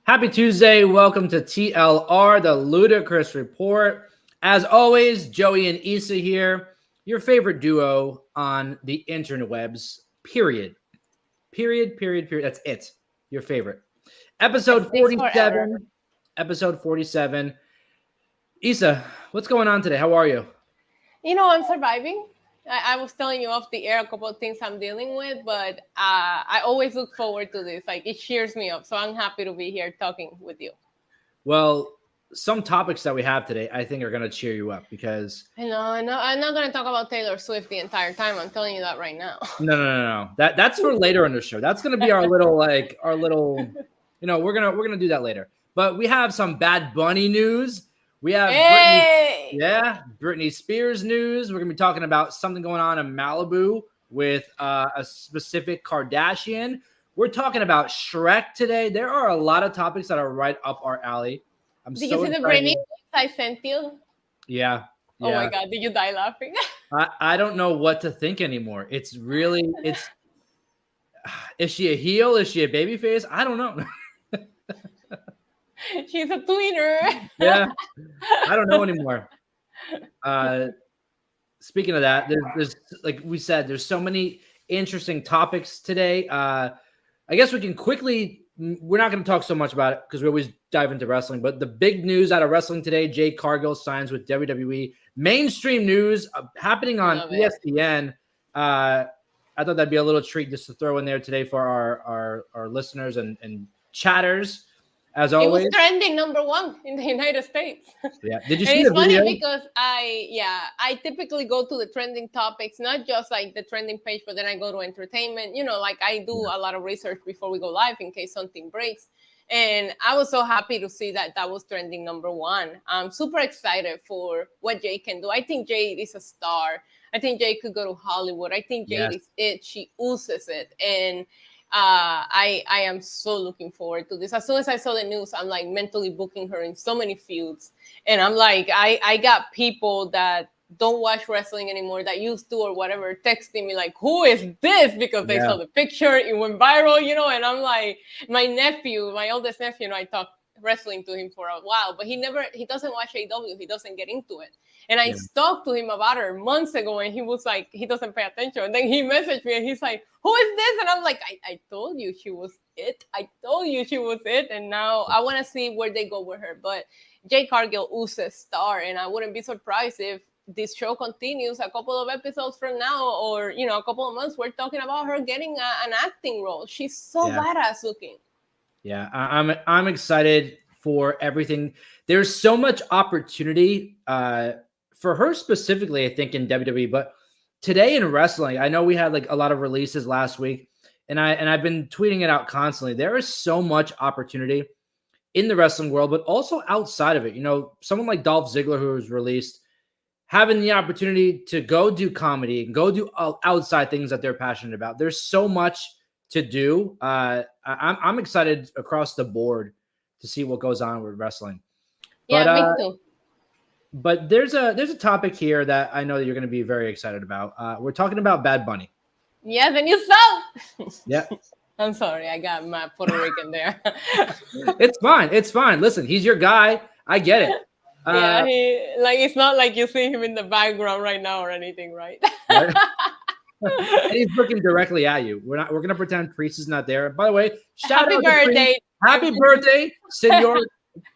Happy Tuesday. Welcome to TLR, the Ludicrous Report. As always, Joey and Issa here, your favorite duo on the interwebs, period. Period. That's it. Your favorite. Episode This forever. 47. Episode 47. Issa, what's going on today? How are you? I'm surviving. I was telling you off the air a couple of things I'm dealing with, but I always look forward to this. Like, it cheers me up. So I'm happy to be here talking with you. Well, some topics that we have today, I think, are going to cheer you up because I know. I'm not going to talk about Taylor Swift the entire time. I'm telling you that right now. no. That's for later in the show. That's going to be our little. We're gonna do that later. But we have some Bad Bunny news. We have Hey! Britney Spears news. We're gonna be talking about something going on in Malibu with a specific Kardashian. We're talking about Shrek today. There are a lot of topics that are right up our alley. Did you see the Britney I sent you? Yeah. Oh my God, did you die laughing? I don't know what to think anymore. It's is she a heel? Is she a baby face? I don't know. She's a tweener. Yeah. I don't know anymore. Speaking of that, there's like we said, there's so many interesting topics today. I guess we can quickly. We're not going to talk so much about it because we always dive into wrestling. But the big news out of wrestling today: Jade Cargill signs with WWE. Mainstream news happening on ESPN. I thought that'd be a little treat just to throw in there today for our listeners and chatters. As always, it was trending #1 in the United States. Yeah, did you and see it's the funny video? because I typically go to the trending topics, not just like the trending page, but then I go to entertainment. Like I do a lot of research before we go live in case something breaks. And I was so happy to see that was trending #1. I'm super excited for what Jade can do. I think Jade is a star. I think Jade could go to Hollywood. I think Jade is it. She oozes it. And I am so looking forward to this. As soon as I saw the news, I'm like mentally booking her in so many feuds. And I'm like, I got people that don't watch wrestling anymore that used to or whatever texting me like, who is this? Because they saw the picture, it went viral, and I'm like, my oldest nephew, I talked wrestling to him for a while, but he doesn't watch AEW, he doesn't get into it. And I talked to him about her months ago, and he was like, he doesn't pay attention. And then he messaged me, and he's like, who is this? And I'm like, I told you she was it. I told you she was it. And now I want to see where they go with her. But Jade Cargill oozes star, and I wouldn't be surprised if this show continues a couple of episodes from now, or a couple of months. We're talking about her getting an acting role. She's so badass looking. Yeah, I'm excited for everything. There's so much opportunity for her specifically, I think, in WWE. But today in wrestling, I know we had like a lot of releases last week, and I've been tweeting it out constantly. There is so much opportunity in the wrestling world, but also outside of it. Someone like Dolph Ziggler, who was released, having the opportunity to go do comedy and go do outside things that they're passionate about. There's so much to do. I'm excited across the board to see what goes on with wrestling. Yeah, me too. But there's a topic here that I know that you're going to be very excited about. We're talking about Bad Bunny. Yeah, the new song. Yeah. I'm sorry, I got my Puerto Rican there. It's fine. Listen, he's your guy. I get it. Yeah, it's not like you see him in the background right now or anything, right? Right? And he's looking directly at you. We're gonna pretend Priest is not there. By the way, Happy birthday! Happy birthday, Senor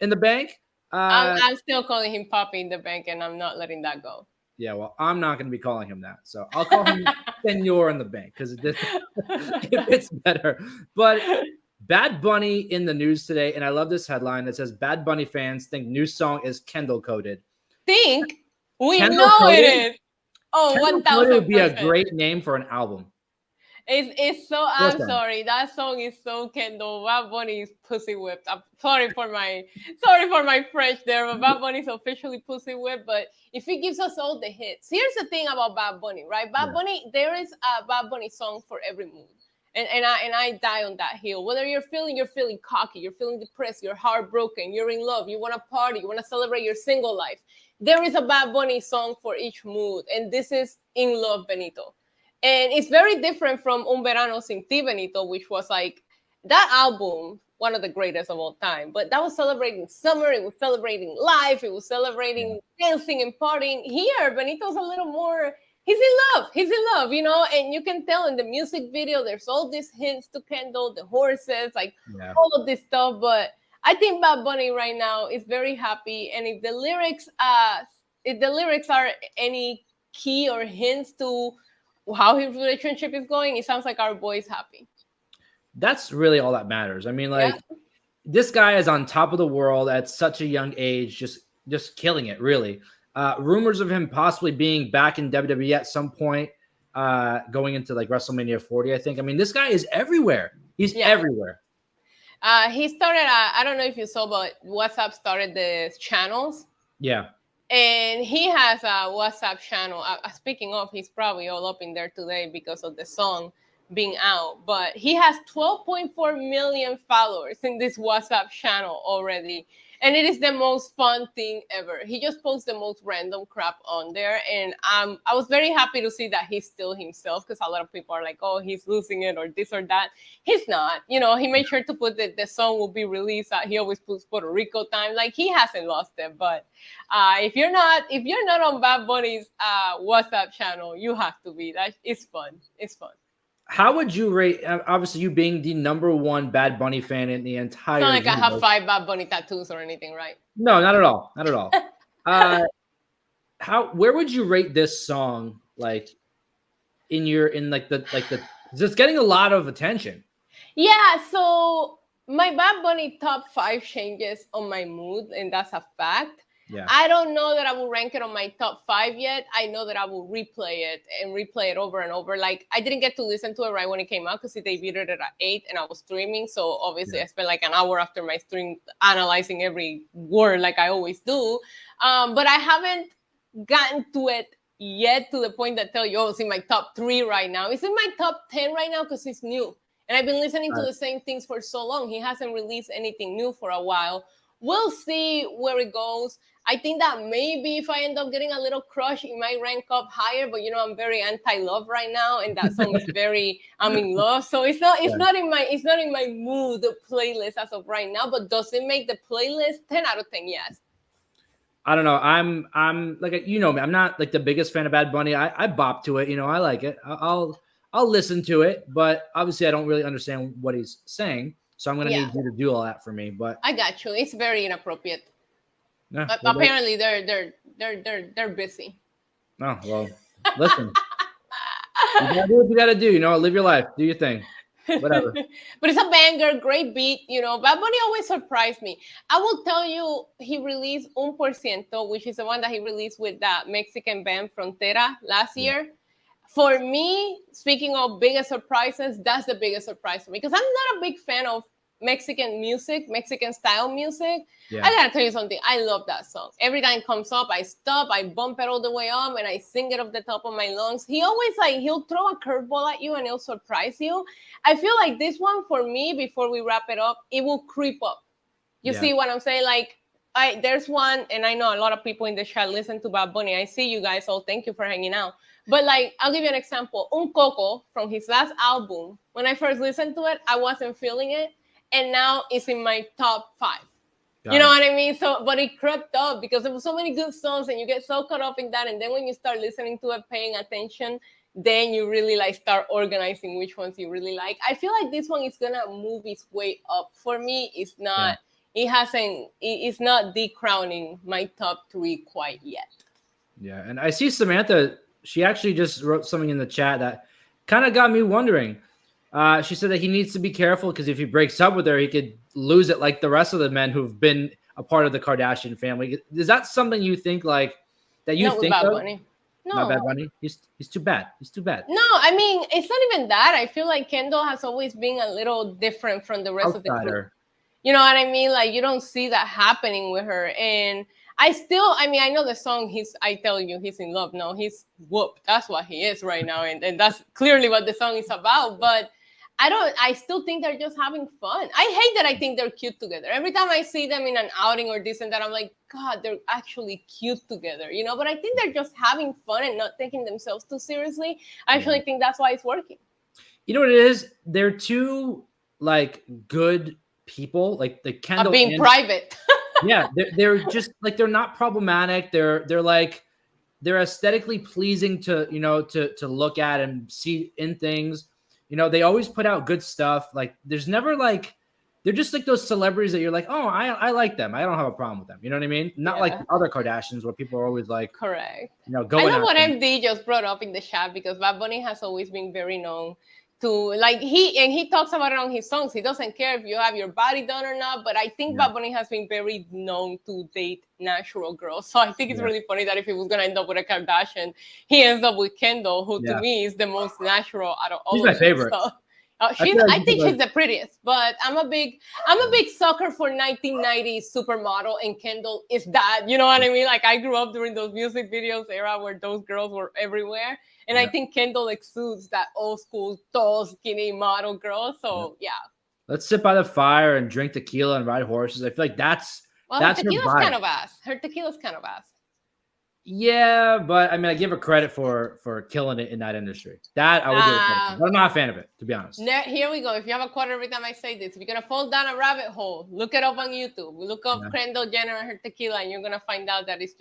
in the bank. I'm still calling him Poppy in the bank, and I'm not letting that go. Yeah, well, I'm not going to be calling him that, so I'll call him Senor in the bank because it's better. But Bad Bunny in the news today, and I love this headline that says Bad Bunny fans think new song is Kendall coded. Think? We Kendall know coded? It is. Oh, 1,000% would be a great name for an album. It's so. I'm sorry. That song is so Kendall. Bad Bunny is pussy whipped. I'm sorry for my French there, but Bad Bunny is officially pussy whipped. But if he gives us all the hits, here's the thing about Bad Bunny, right? Bad Bunny, there is a Bad Bunny song for every mood, and I die on that hill. Whether you're feeling cocky, you're feeling depressed, you're heartbroken, you're in love, you want to party, you want to celebrate your single life. There is a Bad Bunny song for each mood, and this is In Love, Benito. And it's very different from Un Verano Sin Ti, Benito, which was like that album one of the greatest of all time. But that was celebrating summer, it was celebrating life, it was celebrating dancing and partying. Here, Benito's a little more, he's in love. He's in love, you know, and you can tell in the music video, there's all these hints to Kendall, the horses, like all of this stuff. But I think Bad Bunny right now is very happy. And if the lyrics are any key or hints to how his relationship is going, it sounds like our boy is happy. That's really all that matters. I mean, like, this guy is on top of the world at such a young age, just killing it, really. Rumors of him possibly being back in WWE at some point, going into like WrestleMania 40, I think. I mean, this guy is everywhere. He's everywhere. He started, I don't know if you saw, but WhatsApp started the channels. Yeah. And he has a WhatsApp channel. Speaking of, he's probably all up in there today because of the song being out. But he has 12.4 million followers in this WhatsApp channel already. And it is the most fun thing ever. He just posts the most random crap on there. And I was very happy to see that he's still himself, because a lot of people are like, oh, he's losing it or this or that. He's not. You know, he made sure to put that the song will be released. He always puts Puerto Rico time. Like, he hasn't lost it. But if you're not on Bad Bunny's WhatsApp channel, you have to be. It's fun. It's fun. How would you rate, obviously you being the #1 Bad Bunny fan in the entire It's not like universe. I have 5 Bad Bunny tattoos or anything, right? No, not at all. Not at all. Where would you rate this song, like, it's getting a lot of attention. Yeah, so my Bad Bunny top 5 changes on my mood, and that's a fact. Yeah. I don't know that I will rank it on my top 5 yet. I know that I will replay it over and over. Like, I didn't get to listen to it right when it came out because he debuted it at 8 and I was streaming. So obviously I spent like an hour after my stream analyzing every word like I always do. But I haven't gotten to it yet to the point that tell you, oh, it's in my top 3 right now. It's in my top 10 right now because it's new. And I've been listening to the same things for so long. He hasn't released anything new for a while. We'll see where it goes. I think that maybe if I end up getting a little crush, it might rank up higher. But, you know, I'm very anti-love right now. And that song is very, I'm in love. So it's not in my mood playlist as of right now. But does it make the playlist? 10 out of 10, yes. I don't know. I'm like, you know me, I'm not like the biggest fan of Bad Bunny. I bop to it. You know, I like it. I'll listen to it. But obviously I don't really understand what he's saying. So I'm going to need you to do all that for me. But I got you. It's very inappropriate. Apparently they're busy. Oh, well, listen. You gotta do what you gotta do, you know, live your life, do your thing. Whatever. But it's a banger, great beat, you know. Bad Bunny always surprised me. I will tell you, he released 1%, which is the one that he released with that Mexican band Frontera last year. For me, speaking of biggest surprises, that's the biggest surprise for me, because I'm not a big fan of Mexican music, Mexican style music. I gotta tell you something. I love that song. Every time it comes up, I stop, I bump it all the way up, and I sing it off the top of my lungs. He always he'll throw a curveball at you and he'll surprise you. I feel like this one for me, before we wrap it up, it will creep up. You see what I'm saying? Like, there's one, and I know a lot of people in the chat listen to Bad Bunny. I see you guys, so thank you for hanging out. But like, I'll give you an example. Un Coco from his last album. When I first listened to it, I wasn't feeling it. And now it's in my top 5. You know what I mean? So, but it crept up because there were so many good songs and you get so caught up in that. And then when you start listening to it, paying attention, then you really like start organizing which ones you really like. I feel like this one is going to move its way up. For me, it's not, it's not decrowning my top 3 quite yet. Yeah. And I see Samantha, she actually just wrote something in the chat that kind of got me wondering. She said that he needs to be careful because if he breaks up with her, he could lose it like the rest of the men who've been a part of the Kardashian family. Is that something you think that you think Bad of? Bunny. No. Not Bad Bunny. He's too bad. He's too bad. No, I mean, it's not even that. I feel like Kendall has always been a little different from the rest of the group. You know what I mean? Like, you don't see that happening with her. And I know the song, I tell you, he's in love. No, he's whooped. That's what he is right now. And that's clearly what the song is about. But I still think they're just having fun. I hate that I think they're cute together. Every time I see them in an outing or this and that, I'm like, God, they're actually cute together, you know? But I think they're just having fun and not taking themselves too seriously. I actually think that's why it's working. You know what it is? They're two, good people, like the Kendall being private. Yeah, they're just like, they're not problematic. They're like, they're aesthetically pleasing to, you know, to look at and see in things. You know, they always put out good stuff. Like, there's never like, they're just like those celebrities that you're like, oh, I like them. I don't have a problem with them. You know what I mean? Not like the other Kardashians where people are always like, correct. You know, I going. love what MD just brought up in the chat, because Bad Bunny has always been very known to, like, he talks about it on his songs. He doesn't care if you have your body done or not, but I think Bad Bunny has been very known to date natural girls. So I think it's really funny that if he was gonna end up with a Kardashian, he ends up with Kendall, who to me is the most natural out of all. She's my favorite. So, I think she's the prettiest, but I'm a big sucker for 1990s supermodel, and Kendall is that. You know what I mean? Like, I grew up during those music videos era where those girls were everywhere, and I think Kendall exudes that old school, tall, skinny model girl. So let's sit by the fire and drink tequila and ride horses. I feel like that's her tequila's kind of ass. Her tequila's kind of ass. Yeah, but I mean, I give her credit for killing it in that industry. That I would give her credit for, but I'm not a fan of it, to be honest. Here we go. If you have a quarter every time I say this, if you're gonna fall down a rabbit hole, look it up on YouTube. Look up Kendall Jenner and her tequila, and you're gonna find out that it's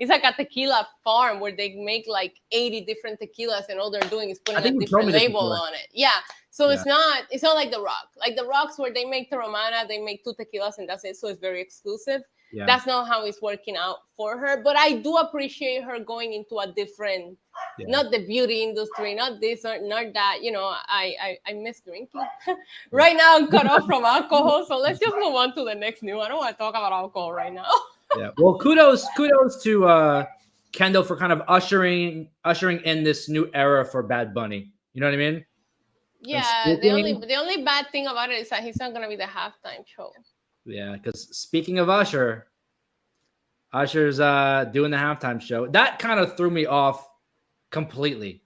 like a tequila farm where they make like 80 different tequilas, and all they're doing is putting a different label on it. Yeah. So it's not like The Rock. Like The Rock's, where they make Terramana, they make 2 tequilas and that's it. So it's very exclusive. Yeah. That's not how it's working out for her. But I do appreciate her going into a different, not the beauty industry, not this or not that. You know, I miss drinking. Right now I'm cut off from alcohol. So let's just move on to the next new. I don't want to talk about alcohol right now. Yeah. Well, kudos to Kendall for kind of ushering in this new era for Bad Bunny. You know what I mean? Yeah. The only bad thing about it is that he's not gonna be the halftime show. Yeah, because speaking of Usher's doing the halftime show. That kind of threw me off completely.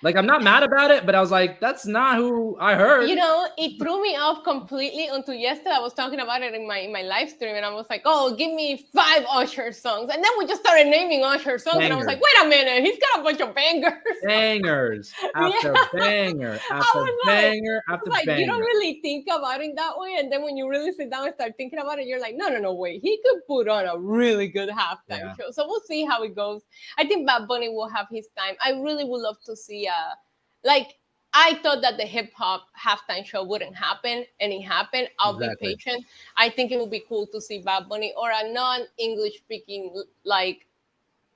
Like, I'm not mad about it, but I was like, that's not who I heard. You know, it threw me off completely until yesterday. I was talking about it in my live stream, and I was like, oh, give me 5 Usher songs. And then we just started naming Usher songs, and I was like, wait a minute, he's got a bunch of bangers. Bangers after banger after banger after banger. You don't really think about it that way, and then when you really sit down and start thinking about it, you're like, no, wait, he could put on a really good halftime show. So we'll see how it goes. I think Bad Bunny will have his time. I really would love to see I thought that the hip hop halftime show wouldn't happen, and it happened. I'll be patient. I think it would be cool to see Bad Bunny or a non-English speaking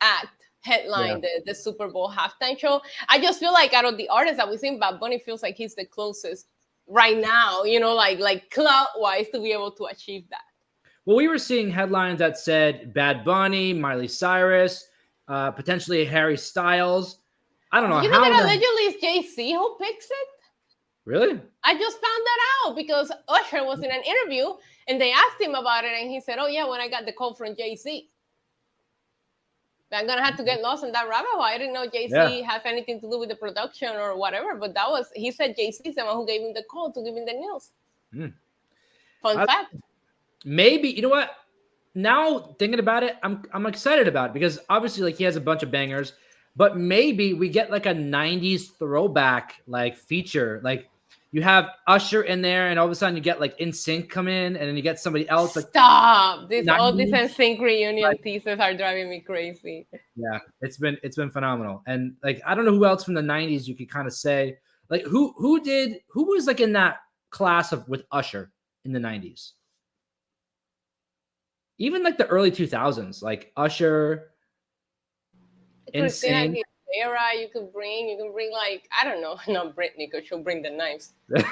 act headline the Super Bowl halftime show. I just feel like out of the artists that we've seen, Bad Bunny feels like he's the closest right now, you know, like clout wise, to be able to achieve that. Well, we were seeing headlines that said Bad Bunny, Miley Cyrus, potentially Harry Styles. I don't know. You know that allegedly it's Jay-Z who picks it? Really? I just found that out because Usher was in an interview and they asked him about it, and he said, oh yeah, when I got the call from Jay-Z. But I'm gonna have to get lost in that rabbit hole. I didn't know Jay-Z has anything to do with the production or whatever, but he said Jay-Z is the one who gave him the call to give him the news. Fun fact. Maybe, you know what? Now thinking about it, I'm excited about it because obviously he has a bunch of bangers. But maybe we get like a 90s throwback feature. Like you have Usher in there, and all of a sudden you get like NSYNC come in, and then you get somebody else. Like, stop! All these NSYNC reunion teasers are driving me crazy. Yeah, it's been phenomenal. And I don't know who else from the 90s you could kind of say. Like who was like in that class with Usher in the 90s? Even like the early 2000s, like Usher. Christina Aguilera, you can bring I don't know, not Britney, because she'll bring the knives. And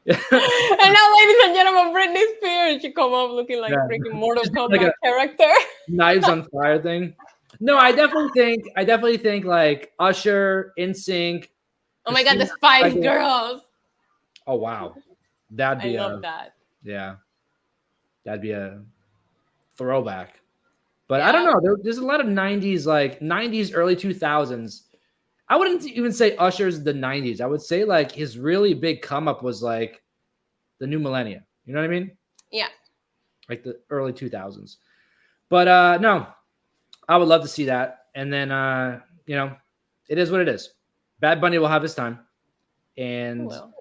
now, ladies and gentlemen, Britney Spears, she come up looking like freaking Mortal Kombat character. Knives on fire thing. No, I definitely think like Usher, NSYNC. Oh my God, the Spice Girls. Oh wow, that'd be. I love that. Yeah, that'd be a throwback. But I don't know. There's a lot of 90s, early 2000s. I wouldn't even say Usher's the 90s. I would say like his really big come up was like the new millennia. You know what I mean? Yeah. Like the early 2000s. But no, I would love to see that. And then, it is what it is. Bad Bunny will have his time. and Well,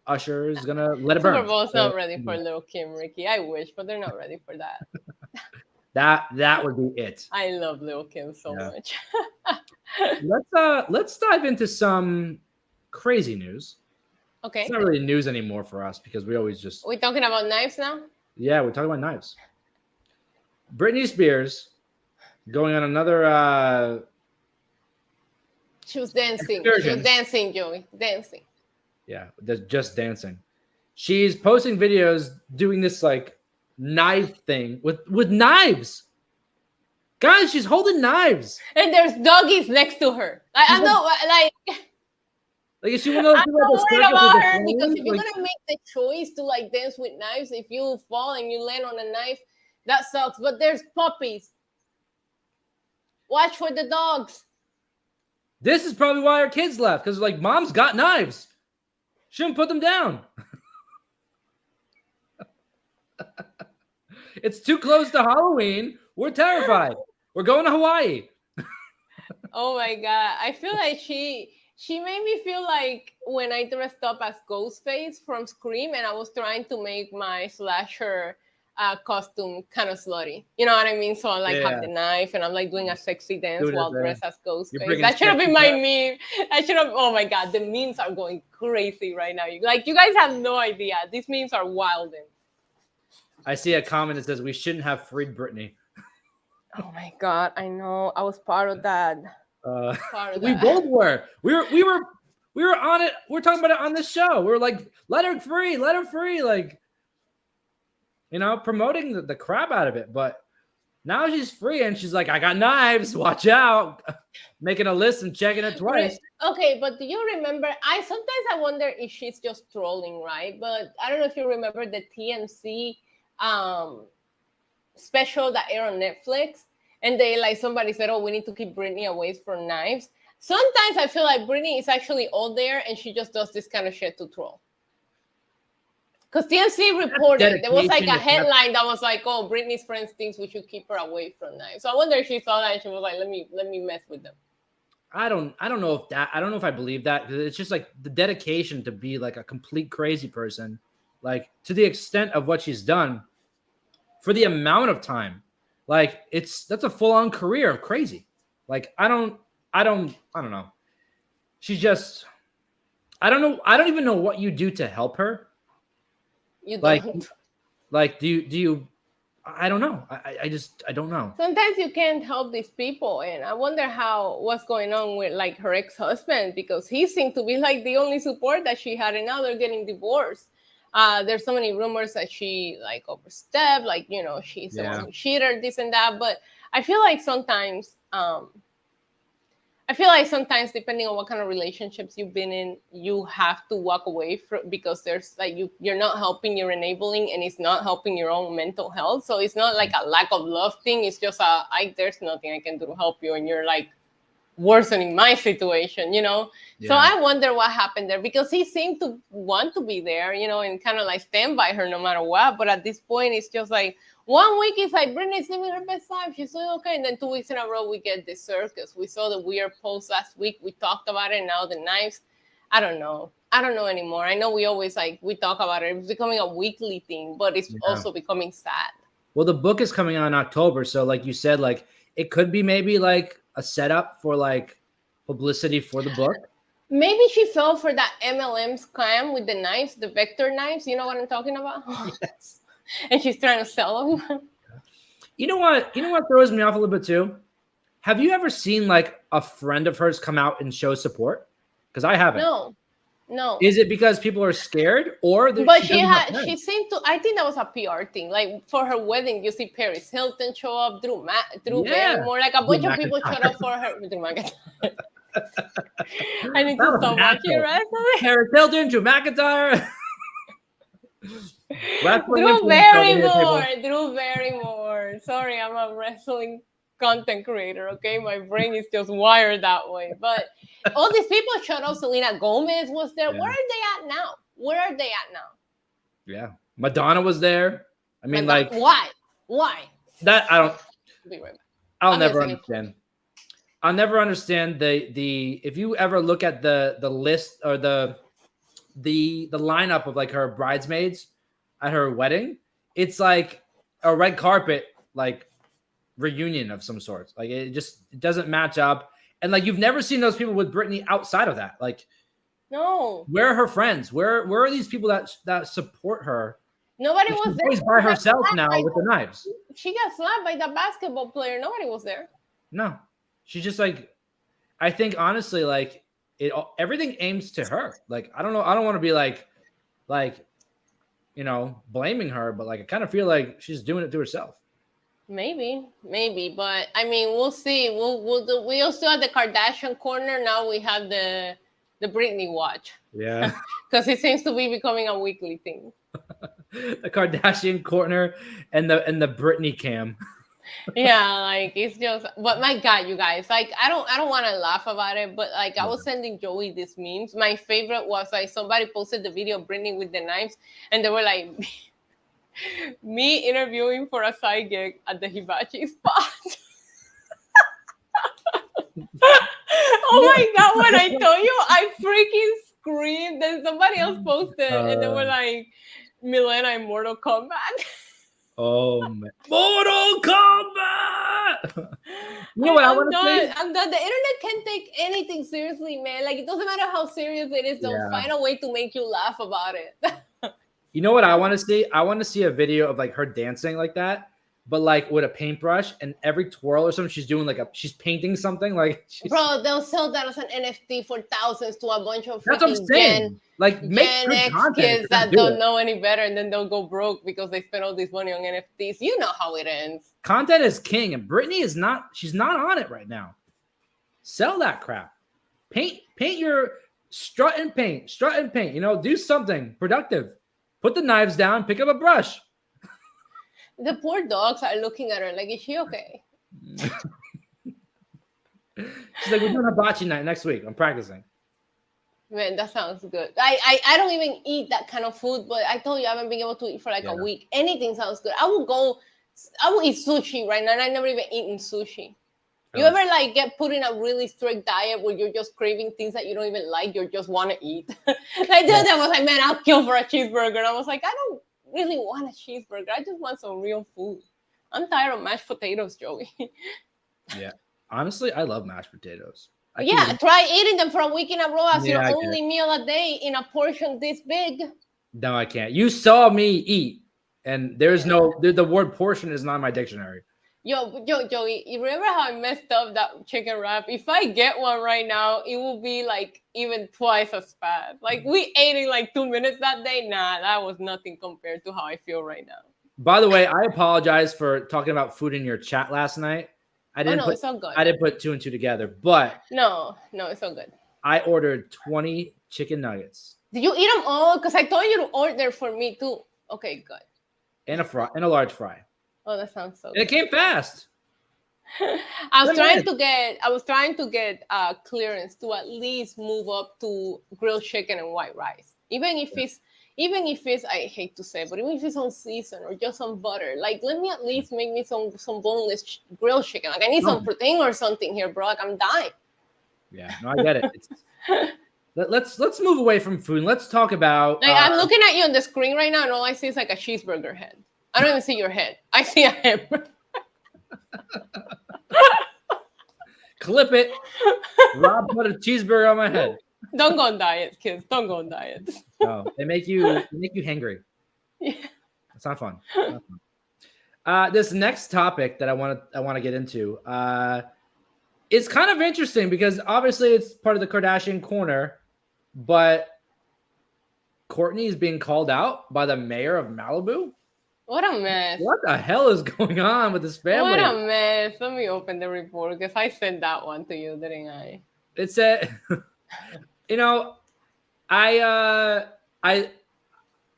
Usher is gonna let it Super burn. Bowl's So, not ready for little Kim, Ricky. I wish, but they're not ready for that. that would be it. I love little Kim so much. Let's dive into some crazy news. Okay. It's not really news anymore for us because we always just We're talking about knives now? yeah, we're talking about knives. Britney Spears going on another She was dancing. excursion. She was dancing, Joey. Dancing. Yeah, just dancing. She's posting videos doing this like knife thing with knives. Guys, she's holding knives. And there's doggies next to her. I'm not like if she went over I'm to not like a worried circus about with a her flame, because if you're like, gonna make the choice to like dance with knives, if you fall and you land on a knife, that sucks. But there's puppies. Watch for the dogs. this is probably why her kids left because like mom's got knives. Shouldn't put them down. It's too close to Halloween. We're terrified. We're going to Hawaii. Oh my god. I feel like she made me feel like when I dressed up as Ghostface from Scream and I was trying to make my slasher costume kind of slutty. You know what I mean? So I like have the knife and I'm like doing a sexy dance while dressed as Ghostface. That should have been my meme. I should have. Oh my god, the memes are going crazy right now. You guys have no idea. These memes are wilding. I see a comment that says we shouldn't have freed Britney. Oh my god, I know. I was part of that. We both were. We were on it. We're talking about it on this show. We were like, let her free, like, you know, promoting the crap out of it. But now she's free and she's like, I got knives. Watch out. Making a list and checking it twice. Okay, but do you remember? Sometimes I wonder if she's just trolling, right? But I don't know if you remember the TMC special that aired on Netflix, and they like somebody said, "Oh, we need to keep Britney away from knives." Sometimes I feel like Britney is actually all there, and she just does this kind of shit to troll. Because TMC reported there was like a headline that was like, "Oh, Britney's friends thinks we should keep her away from knives." So I wonder if she saw that and she was like, "Let me mess with them." I don't know if I believe that because it's just like the dedication to be like a complete crazy person, like to the extent of what she's done for the amount of time, like that's a full-on career of crazy. Like I don't know. She's just I don't even know what you do to help her. You don't. Like do you I don't know. I don't know. Sometimes you can't help these people, and I wonder what's going on with like her ex-husband because he seemed to be like the only support that she had, and now they're getting divorced. There's so many rumors that she like overstepped, like you know she's the one who cheated, this and that. But I feel like sometimes depending on what kind of relationships you've been in, you have to walk away from because there's like you're not helping, you're enabling, and it's not helping your own mental health. So it's not like a lack of love thing. It's just there's nothing I can do to help you, and you're like worsening my situation, you know? Yeah. So I wonder what happened there because he seemed to want to be there, you know, and kind of like stand by her no matter what. But at this point, it's just like 1 week it's like Britney's living her best life. She's doing okay. And then 2 weeks in a row, we get the circus. We saw the weird post last week. We talked about it. Now the knives. I don't know anymore. I know we always we talk about it. It's becoming a weekly thing, but it's also becoming sad. Well, the book is coming out in October. So like you said, like it could be maybe like a setup for like publicity for the book. Maybe she fell for that MLM scam with the knives, the vector knives. You know what I'm talking about? Yes. And she's trying to sell them. You know what throws me off a little bit too? Have you ever seen like a friend of hers come out and show support? Because I haven't. No. Is it because people are scared or? But she seemed to. I think that was a PR thing. Like for her wedding, you see Paris Hilton show up, Drew Barrymore, like a bunch of people showed up for her. Drew McIntyre. I need to stop watching wrestling. Paris Hilton, Drew McIntyre. Drew Barrymore. Sorry, I'm a wrestling content creator, okay? My brain is just wired that way. But all these people showed up. Selena Gomez was there. Yeah. Where are they at now? Yeah. Madonna was there. I mean, why? That I don't. Be right back. I'll never understand. I'll never understand the if you ever look at the list or the the lineup of like her bridesmaids at her wedding, it's like a red carpet like reunion of some sort. Like it doesn't match up. And like you've never seen those people with Britney outside of that. Like, no, where are her friends? Where are these people that support her? Nobody was there. She's by herself now with the knives. She got slapped by the basketball player. Nobody was there. No, she's just like, I think honestly, like everything aims to her. Like I don't know. I don't want to be like, blaming her, but like I kind of feel like she's doing it to herself. Maybe, but I mean, we'll see. We also have the Kardashian corner. Now we have the Britney watch. Yeah, because it seems to be becoming a weekly thing. The Kardashian corner and the Britney cam. Yeah, like it's just. But my God, you guys, like I don't want to laugh about it, but like I was sending Joey these memes. My favorite was like somebody posted the video of Britney with the knives, and they were like. Me interviewing for a side gig at the hibachi spot. Oh my God, when I told you, I freaking screamed. Then somebody else posted, and they were like, Milena in Mortal Kombat. Oh, man. Mortal Kombat! You know what I want to say? I'm done. The internet can't take anything seriously, man. Like, it doesn't matter how serious it is. They'll find a way to make you laugh about it. You know what I want to see? I want to see a video of like her dancing like that, but like with a paintbrush, and every twirl or something she's doing she's painting something like. Bro, they'll sell that as an NFT for thousands to a bunch of that's what I'm saying. Gen X kids that don't know any better, and then they'll go broke because they spent all this money on NFTs. You know how it ends. Content is king, and Britney is not. She's not on it right now. Sell that crap. Paint your strut and paint. Do something productive. Put the knives down, pick up a brush. The poor dogs are looking at her like, is she okay? She's like, we're doing a hibachi night next week. I'm practicing. Man, that sounds good. I don't even eat that kind of food, but I told you I haven't been able to eat for like a week. Anything sounds good. I will eat sushi right now, and I've never even eaten sushi. You ever like get put in a really strict diet where you're just craving things that you don't even like, you just want to eat? Like the other day I was like, man, I'll kill for a cheeseburger. And I was like, I don't really want a cheeseburger. I just want some real food. I'm tired of mashed potatoes, Joey. Yeah. Honestly, I love mashed potatoes. Try eating them for a week in a row as your only meal a day in a portion this big. No, I can't. You saw me eat, and there's the word portion is not in my dictionary. Yo, Joey, you remember how I messed up that chicken wrap? If I get one right now, it will be like even twice as fast. Like we ate in like 2 minutes that day. Nah, that was nothing compared to how I feel right now. By the way, I apologize for talking about food in your chat last night. It's all good. I didn't put 2 and 2 together, but no, it's all good. I ordered 20 chicken nuggets. Did you eat them all? Because I told you to order for me too. Okay, good. And a large fry. Oh, that sounds so good. And it came fast. I was trying to get clearance to at least move up to grilled chicken and white rice. Even if it's I hate to say, but even if it's on season or just some butter, like let me at least make me some boneless grilled chicken. Like I need some protein or something here, bro. Like I'm dying. Yeah, no, I get it. Let's move away from food. Let's talk about. Like I'm looking at you on the screen right now, and all I see is like a cheeseburger head. I don't even see your head. I see a head. Clip it. Rob put a cheeseburger on my head. Don't go on diet, kids. Don't go on diet. No, they make you hangry. Yeah. It's not fun. This next topic that I want to get into is kind of interesting because obviously it's part of the Kardashian corner, but Kourtney is being called out by the mayor of Malibu. What a mess. What the hell is going on with this family? What a mess. Let me open the report because I sent that one to you, didn't I? It said, I'll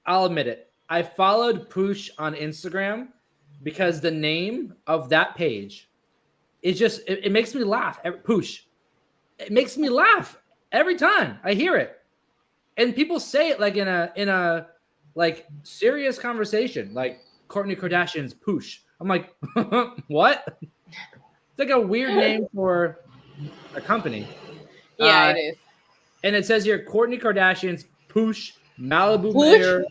admit it. I followed Poosh on Instagram because the name of that page is just, it makes me laugh. Poosh. It makes me laugh every time I hear it. And people say it like in a like serious conversation, like Kourtney Kardashian's Poosh. I'm like, what? It's like a weird name for a company. Yeah, it is. And it says here, Kourtney Kardashian's poosh. Malibu Pooch? mayor.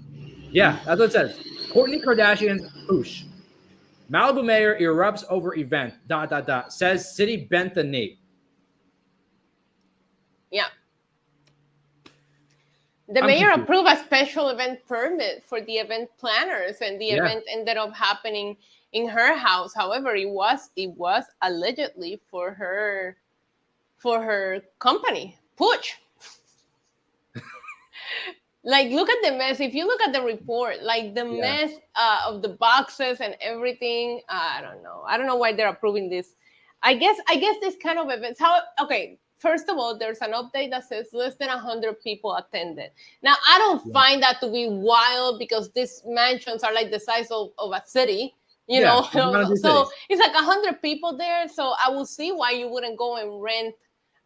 Yeah, that's what it says. Kourtney Kardashian's poosh. Malibu mayor erupts over event. ... Says city bent the knee. Yeah. The I'm mayor confused. approved a special event permit for the event planners, and the event ended up happening in her house. However, it was allegedly for her company, Pooch. Like, look at the mess. If you look at the report, like the mess of the boxes and everything, I don't know. I don't know why they're approving this. I guess this kind of events. Okay, first of all, there's an update that says less than 100 people attended. Now, I don't find that to be wild because these mansions are like the size of a city, you know. So it's like 100 people there. So I will see why you wouldn't go and rent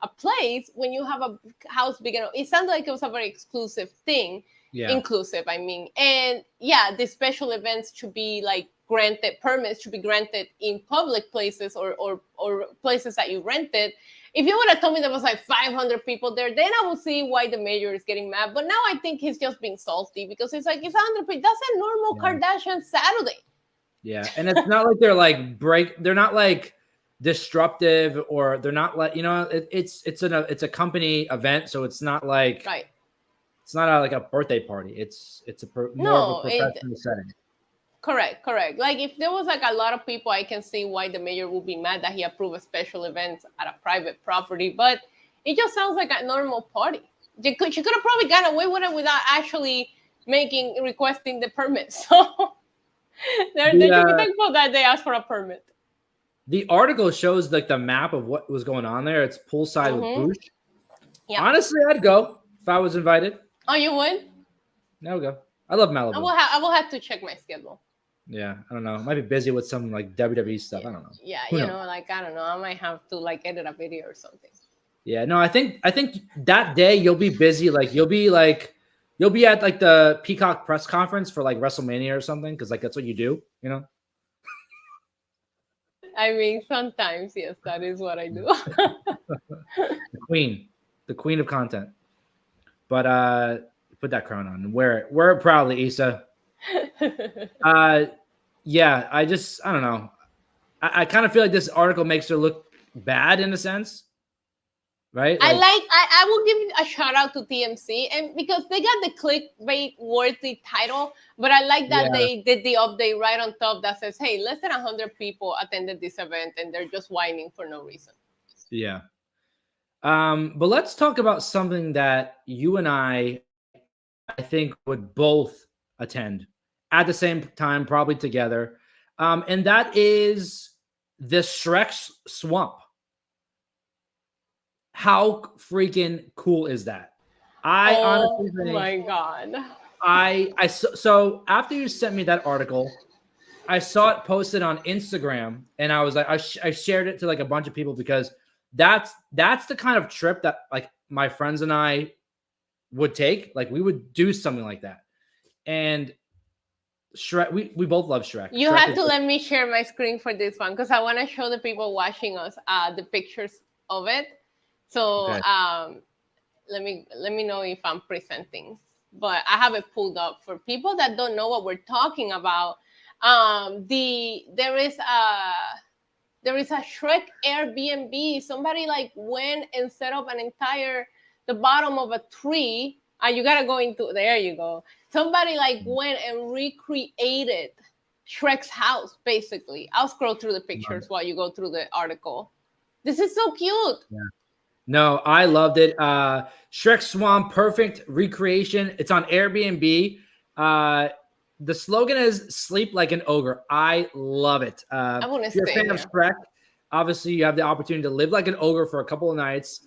a place when you have a house big enough. It sounded like it was a very exclusive thing. Inclusive, I mean. And yeah, the special events should be like permits should be granted in public places or places that you rented. If you would have told me there was like 500 people there, then I would see why the mayor is getting mad. But now I think he's just being salty because it's like, it's 100 people. That's a normal Kardashian Saturday. Yeah, and it's not like they're like they're not like disruptive, or they're not like, you know, it's a company event, so it's not like it's not like a birthday party. It's more of a professional setting. Correct. Like if there was like a lot of people, I can see why the mayor would be mad that he approved a special event at a private property, but it just sounds like a normal party. She could have probably gotten away with it without actually requesting the permit. So they should be thankful that they asked for a permit. The article shows like the map of what was going on there. It's poolside with Bush. Yeah. Honestly, I'd go if I was invited. Oh, you would? There we go. I love Malibu. I will have to check my schedule. Yeah, I don't know. I might be busy with some like WWE stuff. I don't know. Yeah, you know, like I don't know. I might have to like edit a video or something. Yeah, no, I think that day you'll be busy. Like you'll be at like the Peacock press conference for like WrestleMania or something, because like that's what you do, you know. I mean, sometimes, yes, that is what I do. the queen of content. But put that crown on and wear it proudly, Issa. Yeah, I don't know. I kind of feel like this article makes her look bad in a sense, right? Like, I will give a shout out to TMC, and because they got the clickbait worthy title, but I like that they did the update right on top that says, hey, less than 100 people attended this event and they're just whining for no reason. Yeah. But let's talk about something that you and I think would both attend at the same time, probably together. And that is the Shrek swamp. How freaking cool is that? Honestly think, my God. So after you sent me that article, I saw it posted on Instagram, and I was like, I shared it to like a bunch of people, because that's the kind of trip that like my friends and I would take. Like we would do something like that. And Shrek, we both love Shrek. You have to let me share my screen for this one, because I want to show the people watching us the pictures of it. So okay. Let me know if I'm presenting. But I have it pulled up for people that don't know what we're talking about. There is a Shrek Airbnb. Somebody like went and set up the bottom of a tree. You gotta go into, there you go. Somebody like went and recreated Shrek's house, basically. I'll scroll through the pictures while you go through the article. This is so cute. Yeah. No, I loved it. Shrek Swamp, perfect recreation. It's on Airbnb. The slogan is "Sleep like an ogre." I love it. I want to stay. If you're a fan of Shrek, obviously you have the opportunity to live like an ogre for a couple of nights.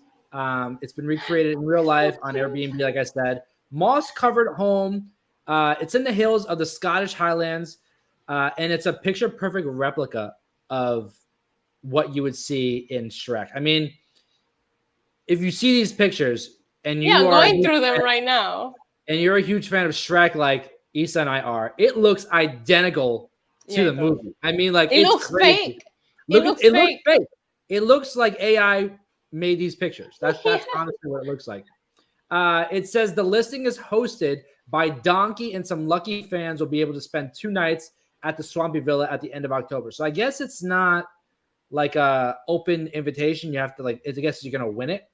It's been recreated in real life on Airbnb, like I said. Moss-covered home. It's in the hills of the Scottish Highlands, and it's a picture-perfect replica of what you would see in Shrek. I mean, if you see these pictures and you are going through them right now, and you're a huge fan of Shrek, like Issa and I are, it looks identical to the movie. I mean, like it looks crazy. fake. It looks fake. It looks like AI made these pictures. That's honestly what it looks like. It says the listing is hosted by Donkey, and some lucky fans will be able to spend 2 nights at the Swampy Villa at the end of October. So I guess it's not like a open invitation. You have to I guess you're gonna win it.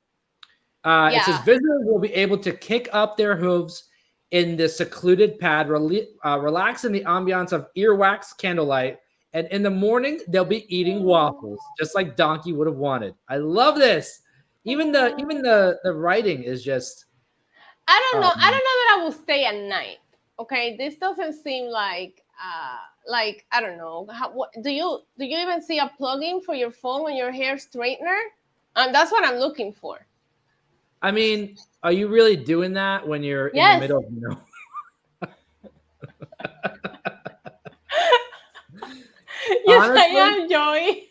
It says visitors will be able to kick up their hooves in the secluded pad, relax in the ambiance of earwax candlelight, and in the morning they'll be eating waffles, just like Donkey would have wanted. I love this. Even the writing is just. I don't know. I don't know that I will stay at night. Okay, this doesn't seem like I don't know. Do you even see a plugin for your phone on your hair straightener? That's what I'm looking for. I mean, are you really doing that when you're in the middle of Yes, honestly, I am, Joey.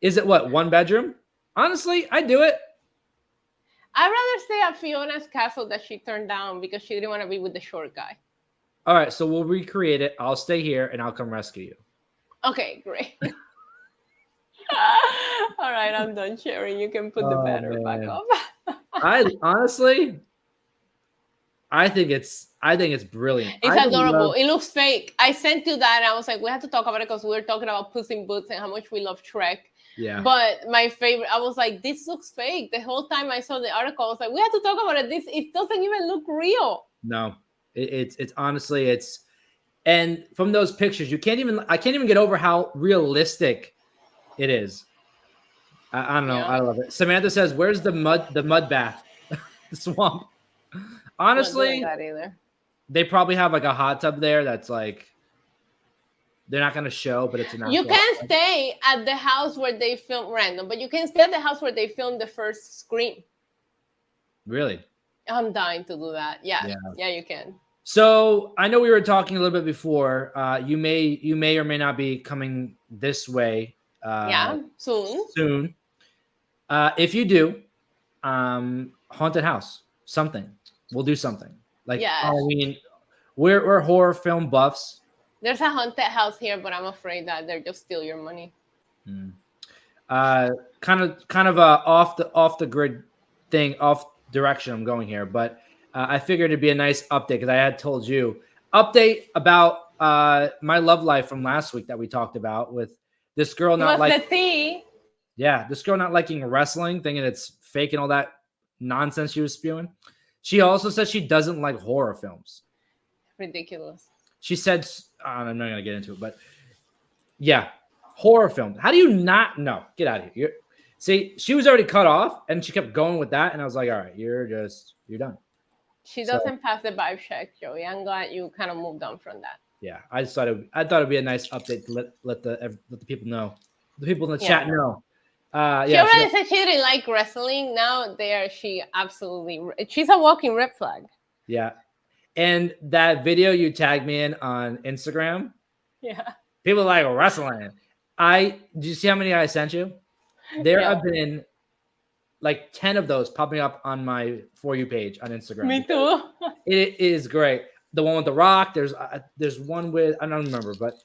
Is it what, 1 bedroom? Honestly, I do it. I'd rather stay at Fiona's castle that she turned down because she didn't want to be with the short guy. All right, so we'll recreate it. I'll stay here and I'll come rescue you. Okay, great. All right, I'm done sharing. You can put the banner back up. I think it's brilliant. It's adorable. It looks fake. I sent you that and I was like, we have to talk about it because we were talking about Puss in Boots and how much we love Shrek. Yeah. But my favorite, I was like, this looks fake. The whole time I saw the article, I was like, we have to talk about it. It doesn't even look real. No, it's honestly, and from those pictures, I can't even get over how realistic it is. I don't know. Yeah. I love it. Samantha says, "Where's the mud bath, the swamp?" Honestly, not doing that either. They probably have like a hot tub there. That's like they're not going to show, but it's an. You can stay at the house where they filmed random, but you can stay at the house where they filmed the first Scream. Really? I'm dying to do that. Yeah, you can. So I know we were talking a little bit before. You may or may not be coming this way. Soon. If you do, haunted house, something. We'll do something like Halloween. We're horror film buffs. There's a haunted house here, but I'm afraid that they'll just steal your money. Kind of a off the grid thing, off direction I'm going here, but I figured it'd be a nice update because I had told you update about my love life from last week that we talked about with this girl not liking. This girl not liking wrestling, thinking it's fake and all that nonsense she was spewing. She also said she doesn't like horror films. Ridiculous. She said, I'm not going to get into it, but yeah, horror films. How do you not know? Get out of here. See, she was already cut off and she kept going with that. And I was like, all right, you're done. She doesn't pass the vibe check, Joey. I'm glad you kind of moved on from that. Yeah, I thought it'd be a nice update to let the people know, the people in the chat know. She already said she didn't like wrestling. Now she's a walking red flag. Yeah, and that video you tagged me in on Instagram. Yeah, people like wrestling. Did you see how many I sent you? There have been like 10 of those popping up on my For You page on Instagram. Me too. It is great. The one with The Rock. There's one with, I don't remember, but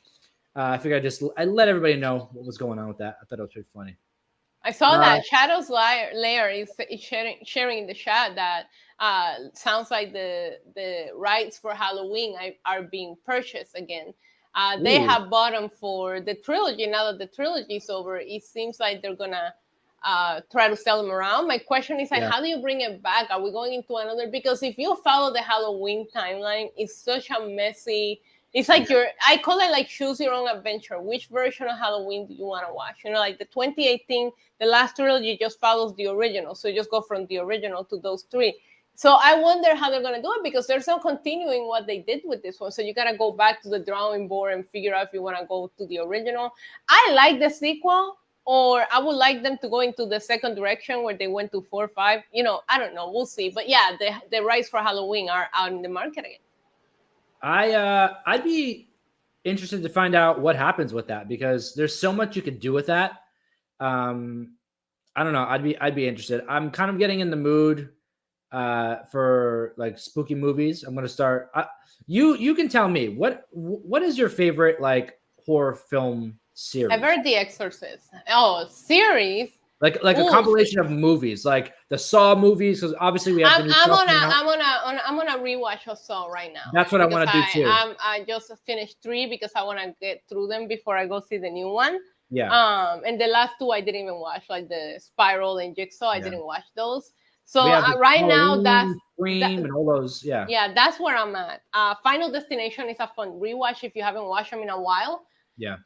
I figured I let everybody know what was going on with that. I thought it was pretty funny. I saw that Shadow's Lair is sharing in the chat that sounds like the rights for Halloween are being purchased again. They have bought them for the trilogy. Now that the trilogy is over, it seems like they're gonna try to sell them around. My question is how do you bring it back? Are we going into another? Because if you follow the Halloween timeline, it's such a messy. It's like I call it like choose your own adventure. Which version of Halloween do you want to watch? You know, like the 2018, the last trilogy just follows the original. So you just go from the original to those 3. So I wonder how they're going to do it because there's no continuing what they did with this one. So you got to go back to the drawing board and figure out if you want to go to the original. I like the sequel, or I would like them to go into the second direction where they went to 4, 5. You know, I don't know. We'll see. But yeah, the rights for Halloween are out in the market again. I'd be interested to find out what happens with that because there's so much you could do with that. I don't know. I'd be interested. I'm kind of getting in the mood for like spooky movies. I'm gonna start. You can tell me what is your favorite like horror film series? I've heard The Exorcist. Oh, series. like a compilation of movies, like the Saw movies, because obviously we have the new Saw coming out. I'm gonna rewatch a Saw right now. That's what I want to do too. I just finished 3 because I want to get through them before I go see the new one. Yeah. And the last 2 I didn't even watch, like the Spiral and Jigsaw. I didn't watch those. So right now that's Scream and all those. Yeah, that's where I'm at. Final Destination is a fun rewatch if you haven't watched them in a while. Yeah.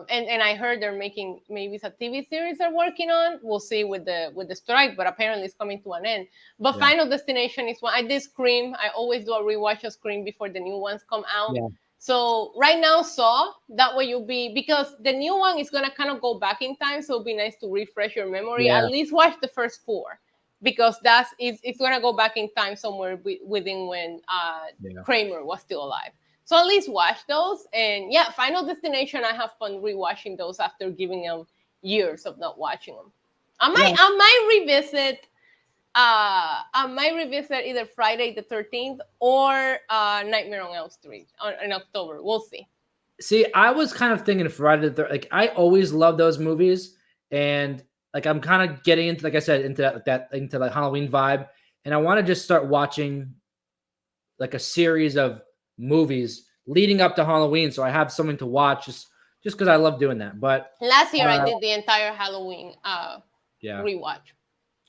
And I heard they're making, maybe it's a TV series they're working on. We'll see with the strike, but apparently it's coming to an end. But Final Destination is one. I did Scream. I always do a rewatch of Scream before the new ones come out. Yeah. So right now, Saw, that way you'll be, because the new one is gonna kind of go back in time, so it'll be nice to refresh your memory. At least watch the first 4. Because it's gonna go back in time somewhere within when Kramer was still alive. So at least watch those. And Final Destination, I have fun rewatching those after giving them years of not watching them. I might revisit either Friday the 13th or Nightmare on Elm Street in October. We'll see. See, I was kind of thinking Friday the 13th. Like, I always love those movies, and like I'm kind of getting into, like I said, into the Halloween vibe, and I want to just start watching like a series of movies leading up to Halloween, so I have something to watch just because I love doing that. But last year I did the entire Halloween rewatch.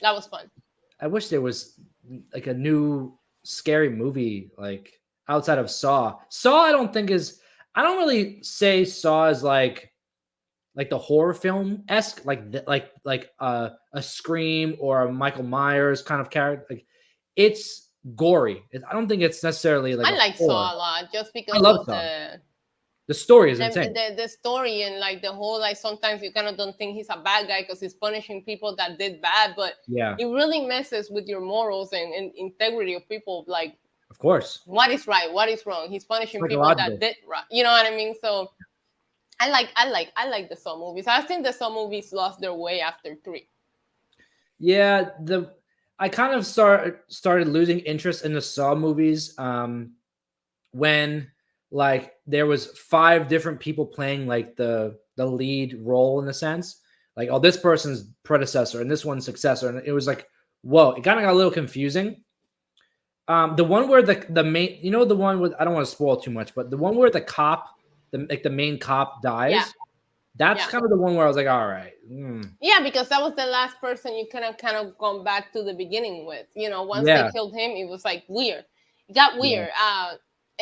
That was fun. I wish there was like a new scary movie like outside of Saw. Saw, I don't really say Saw is like the horror film-esque, like a Scream or a Michael Myers kind of character. Like, it's gory. I don't think it's necessarily like. I like Saw a lot just because I love the story is insane. The story and like the whole, like, sometimes you kind of don't think he's a bad guy because he's punishing people that did bad, but it really messes with your morals and integrity of people. Like, of course, what is right, what is wrong? He's punishing people that did right. You know what I mean? So. I like the Saw movies. I think the Saw movies lost their way after 3. Yeah, I kind of started losing interest in the Saw movies when like there was 5 different people playing like the lead role in a sense. Like, oh, this person's predecessor and this one's successor, and it was like, whoa, it kind of got a little confusing. The one where the main, the one with, I don't want to spoil too much, but the one where the cop. The main cop dies. That's kind of the one where I was like, all right. Yeah, because that was the last person you kind of gone back to the beginning with. Once they killed him, it was like weird. It got weird.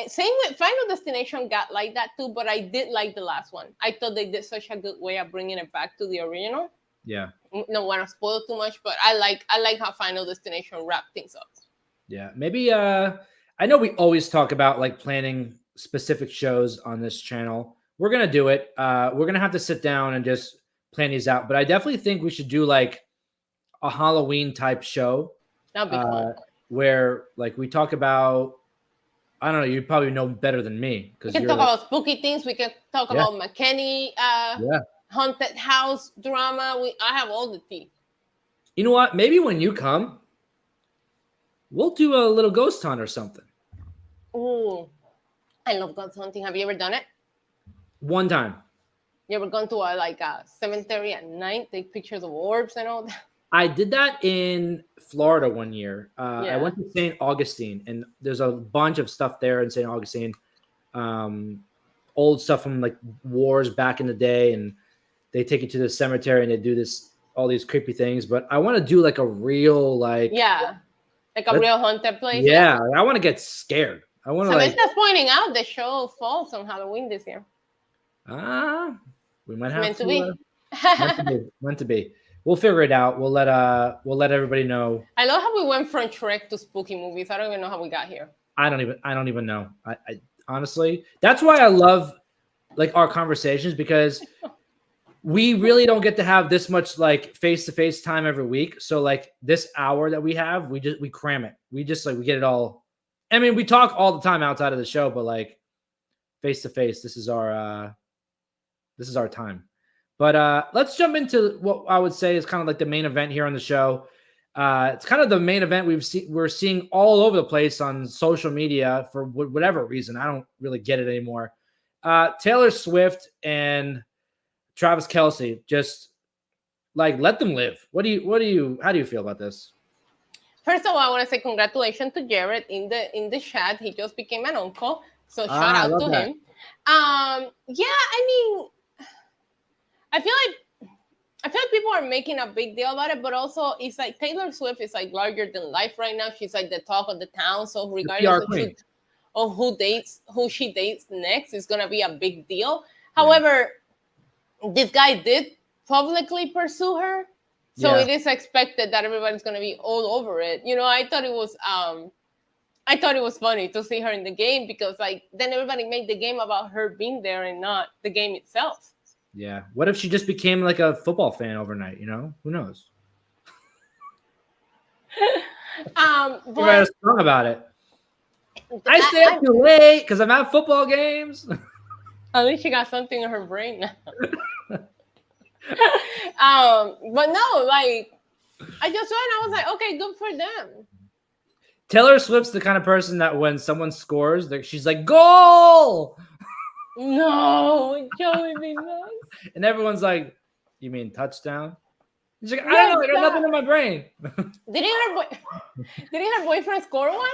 Same with Final Destination got like that too, but I did like the last one. I thought they did such a good way of bringing it back to the original. Yeah. Don't want to spoil too much, but I like how Final Destination wrapped things up. Yeah, maybe. I know we always talk about like planning specific shows on this channel. We're gonna do it. We're gonna have to sit down and just plan these out. But I definitely think we should do like a Halloween type show. That'd be cool. Where like we talk about, I don't know, you probably know better than me because we can talk about spooky things. We can talk about McKinney, haunted house drama. I have all the tea. You know what? Maybe when you come, we'll do a little ghost hunt or something. Ooh. I love ghost hunting. Have you ever done it? One time. You ever gone to a cemetery at night, take pictures of orbs and all that? I did that in Florida one year. I went to St. Augustine, and there's a bunch of stuff there in St. Augustine. Old stuff from like wars back in the day, and they take you to the cemetery and they do all these creepy things. But I want to do like a real like a real haunted place. Yeah, I want to get scared. I want to Samantha's pointing out the show falls on Halloween this year. We might have meant to be. Meant to be. We'll figure it out. We'll let everybody know. I love how we went from Shrek to spooky movies. I don't even know how we got here. I don't even know. I honestly, that's why I love like our conversations, because we really don't get to have this much like face-to-face time every week. So like this hour that we have, we cram it. We get it all. I mean, we talk all the time outside of the show, but like face to face, this is our time. But let's jump into what I would say is kind of like the main event here on the show. It's kind of the main event we're seeing all over the place on social media for whatever reason. I don't really get it anymore. Taylor Swift and Travis Kelce just Like, let them live. How do you feel about this? First of all, I want to say congratulations to Jared in the chat. He just became an uncle, so shout out to him. Yeah, I mean, I feel like people are making a big deal about it, but also it's like Taylor Swift is like larger than life right now. She's like the talk of the town. So regardless of who she dates next, is gonna be a big deal. Yeah. However, this guy did publicly pursue her. So it is expected that everybody's gonna be all over it. You know, I thought it was funny to see her in the game because like then everybody made the game about her being there and not the game itself. Yeah. What if she just became like a football fan overnight? You know, who knows? But you write a song about it. I stay up too late because I'm at football games. At least she got something in her brain now. But no, like I just saw it and I was like, okay, good for them. Taylor Swift's the kind of person that when someone scores, she's like, goal! No, Joey be nice. And everyone's like, you mean touchdown? She's like, I don't know, I got nothing in my brain. Didn't her boyfriend score one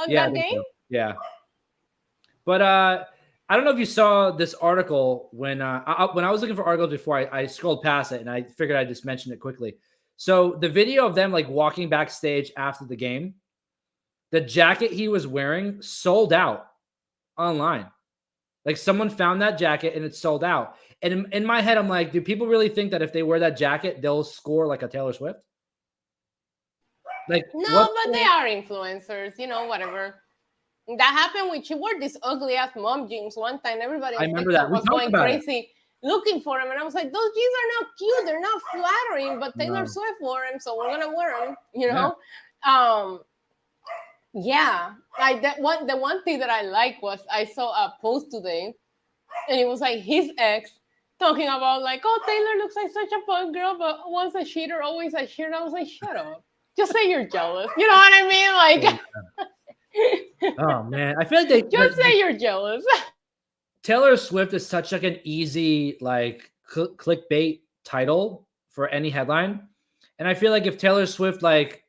on that game? So. Yeah. But I don't know if you saw this article when I was looking for articles before, I scrolled past it and I figured I'd just mention it quickly. So the video of them like walking backstage after the game, the jacket he was wearing sold out online. Like someone found that jacket and it sold out. And in my head, I'm like, do people really think that if they wear that jacket, they'll score like a Taylor Swift? Like no, but they are influencers, you know, whatever. That happened when she wore this ugly ass mom jeans one time. Everybody I remember that. was going crazy looking for them. And I was like, those jeans are not cute. They're not flattering, but Taylor Swift wore them, so we're gonna wear them, you know? Yeah. Like the one thing that I like was I saw a post today and it was like his ex talking about like, oh, Taylor looks like such a fun girl, but once a cheater, always a cheater. And I was like, shut up. Just say you're jealous. You know what I mean? Like oh man, I feel like just say you're jealous. Taylor Swift is such like an easy like clickbait title for any headline. And I feel like if Taylor Swift like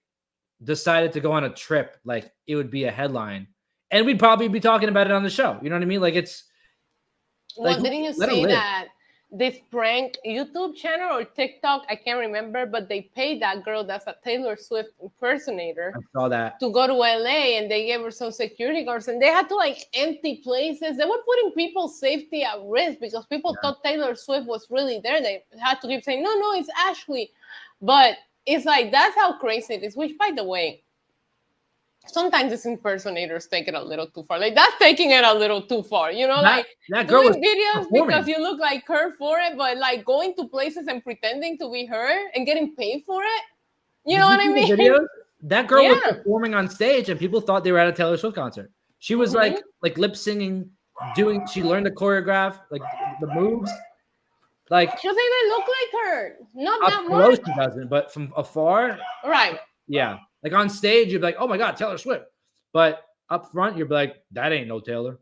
decided to go on a trip, like it would be a headline and we'd probably be talking about it on the show. You know what I mean? Like it's well, didn't you see that this prank YouTube channel or TikTok, I can't remember, but they paid that girl that's a Taylor Swift impersonator. I saw that. To go to LA and they gave her some security guards and they had to like empty places. They were putting people's safety at risk because people thought Taylor Swift was really there. They had to keep saying, no, it's Ashley. But it's like, that's how crazy it is, which by the way, sometimes these impersonators take it a little too far. Like that's taking it a little too far, you know, like that girl doing videos because you look like her for it, but like going to places and pretending to be her and getting paid for it. You know what I mean? Videos? That girl was performing on stage and people thought they were at a Taylor Swift concert. She was like lip singing, she learned to choreograph like the moves. Like she doesn't even look like her. Not that much. much. She doesn't, but from afar, right? Yeah. Like on stage, you'd be like, "Oh my God, Taylor Swift," but up front, you'd be like, "That ain't no Taylor."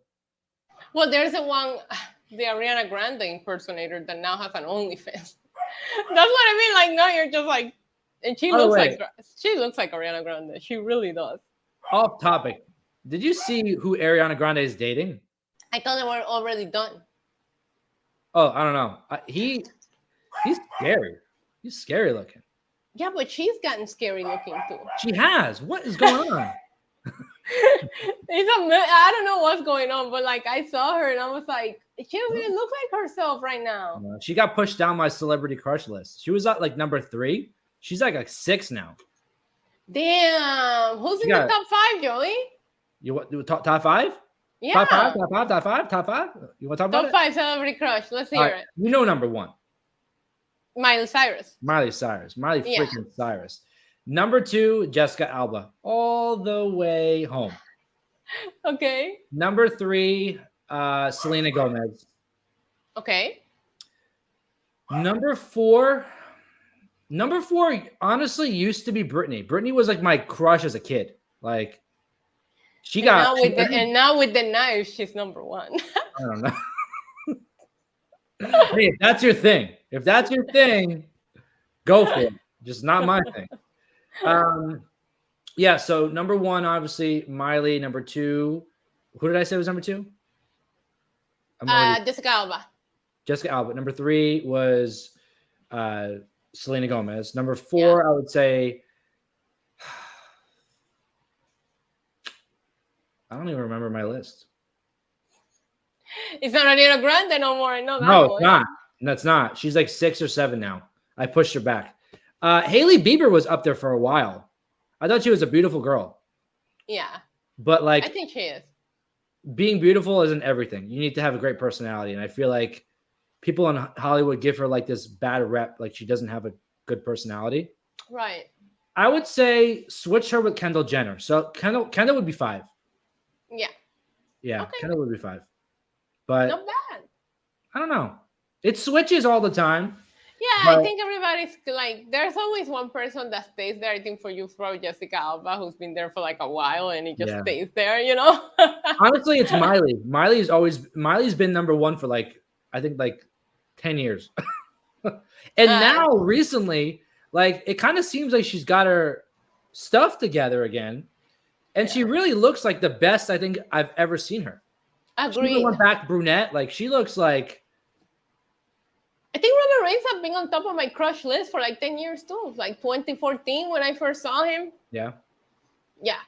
Well, there's the Ariana Grande impersonator that now has an OnlyFans. That's what I mean. Like now you're just like, and she looks like Ariana Grande. She really does. Off topic. Did you see who Ariana Grande is dating? I thought they were already done. Oh, I don't know. He's scary. He's scary looking. Yeah, but she's gotten scary looking too. She has. What is going on? I don't know what's going on, but like I saw her and I was like, she doesn't even look like herself right now. She got pushed down my celebrity crush list. She was at like number 3. She's like 6 now. Damn. Who's in the top 5, Joey? You want top 5? Yeah. Top 5. You want to talk about it? Top 5 celebrity crush. Let's hear it. You know number 1. Miley Cyrus. Miley freaking Cyrus. Number 2, Jessica Alba. All the way home. Okay. Number 3, Selena Gomez. Okay. Number 4 honestly used to be Britney. Britney was like my crush as a kid. Like now with the knife, she's number 1. I don't know. Hey, if that's your thing. Go for it. Just not my thing. Yeah. So number one, obviously Miley. Number two, who did I say was number two? Jessica Alba. Jessica Alba. Number three was Selena Gomez. Number four, I would say. I don't even remember my list. It's not Ariana Grande no more. No, it's not. No, it's not. She's like 6 or 7 now. I pushed her back. Hailey Bieber was up there for a while. I thought she was a beautiful girl. Yeah. But like, I think she is. Being beautiful isn't everything. You need to have a great personality. And I feel like people in Hollywood give her like this bad rep, like she doesn't have a good personality. Right. I would say switch her with Kendall Jenner. So Kendall would be 5. Yeah. Yeah, okay. Kendall would be 5. But not bad. I don't know. It switches all the time. Yeah, I think everybody's like, there's always one person that stays there. I think for you, throw Jessica Alba, who's been there for like a while and he just stays there, you know? Honestly, it's Miley. Miley's been number one for like, I think like 10 years. And now recently, like it kind of seems like she's got her stuff together again. And she really looks like the best I think I've ever seen her. Agreed. She went back brunette. Like she looks like. I think Roman Reigns has been on top of my crush list for like 10 years too. Like 2014 when I first saw him. Yeah. Yeah.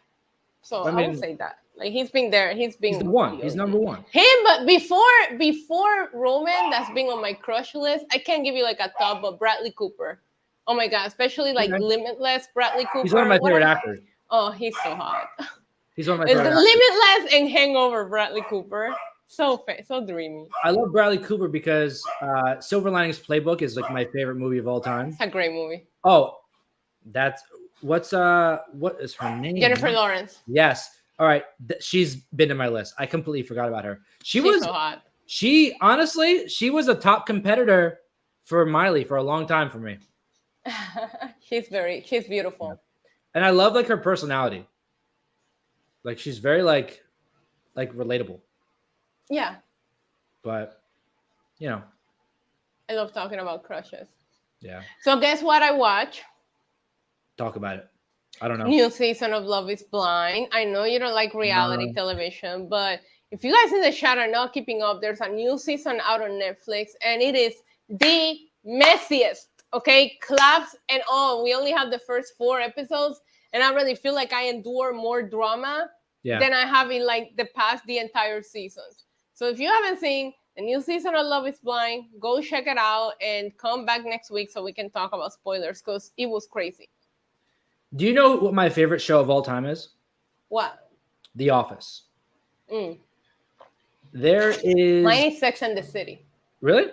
So I would say that. Like he's been there. He's the one. He's number one. Him, but before Roman, that's been on my crush list. I can't give you like a top, but Bradley Cooper. Oh my God, especially like Limitless Bradley Cooper. He's one of my favorite actors. Oh, he's so hot. He's one of my favorite actors. Limitless and Hangover Bradley Cooper. So dreamy. I love Bradley Cooper because Silver Linings Playbook is like my favorite movie of all time. It's a great movie. Oh, what is her name? Jennifer Lawrence. Yes. All right. She's been in my list. I completely forgot about her. She's so hot. She was a top competitor for Miley for a long time for me. She's beautiful. Yeah. And I love like her personality. Like she's very like relatable. Yeah. But you know. I love talking about crushes. Yeah. So guess what I watch? Talk about it. I don't know. New season of Love is Blind. I know you don't like reality television, but if you guys in the chat are not keeping up, there's a new season out on Netflix, and it is the messiest. Okay, claps and all. We only have the first 4 episodes, and I really feel like I endure more drama than I have in like the entire seasons. So if you haven't seen the new season of Love is Blind, go check it out and come back next week so we can talk about spoilers because it was crazy. Do you know what my favorite show of all time is? What? The Office. There is. Mine is Sex and the City. Really?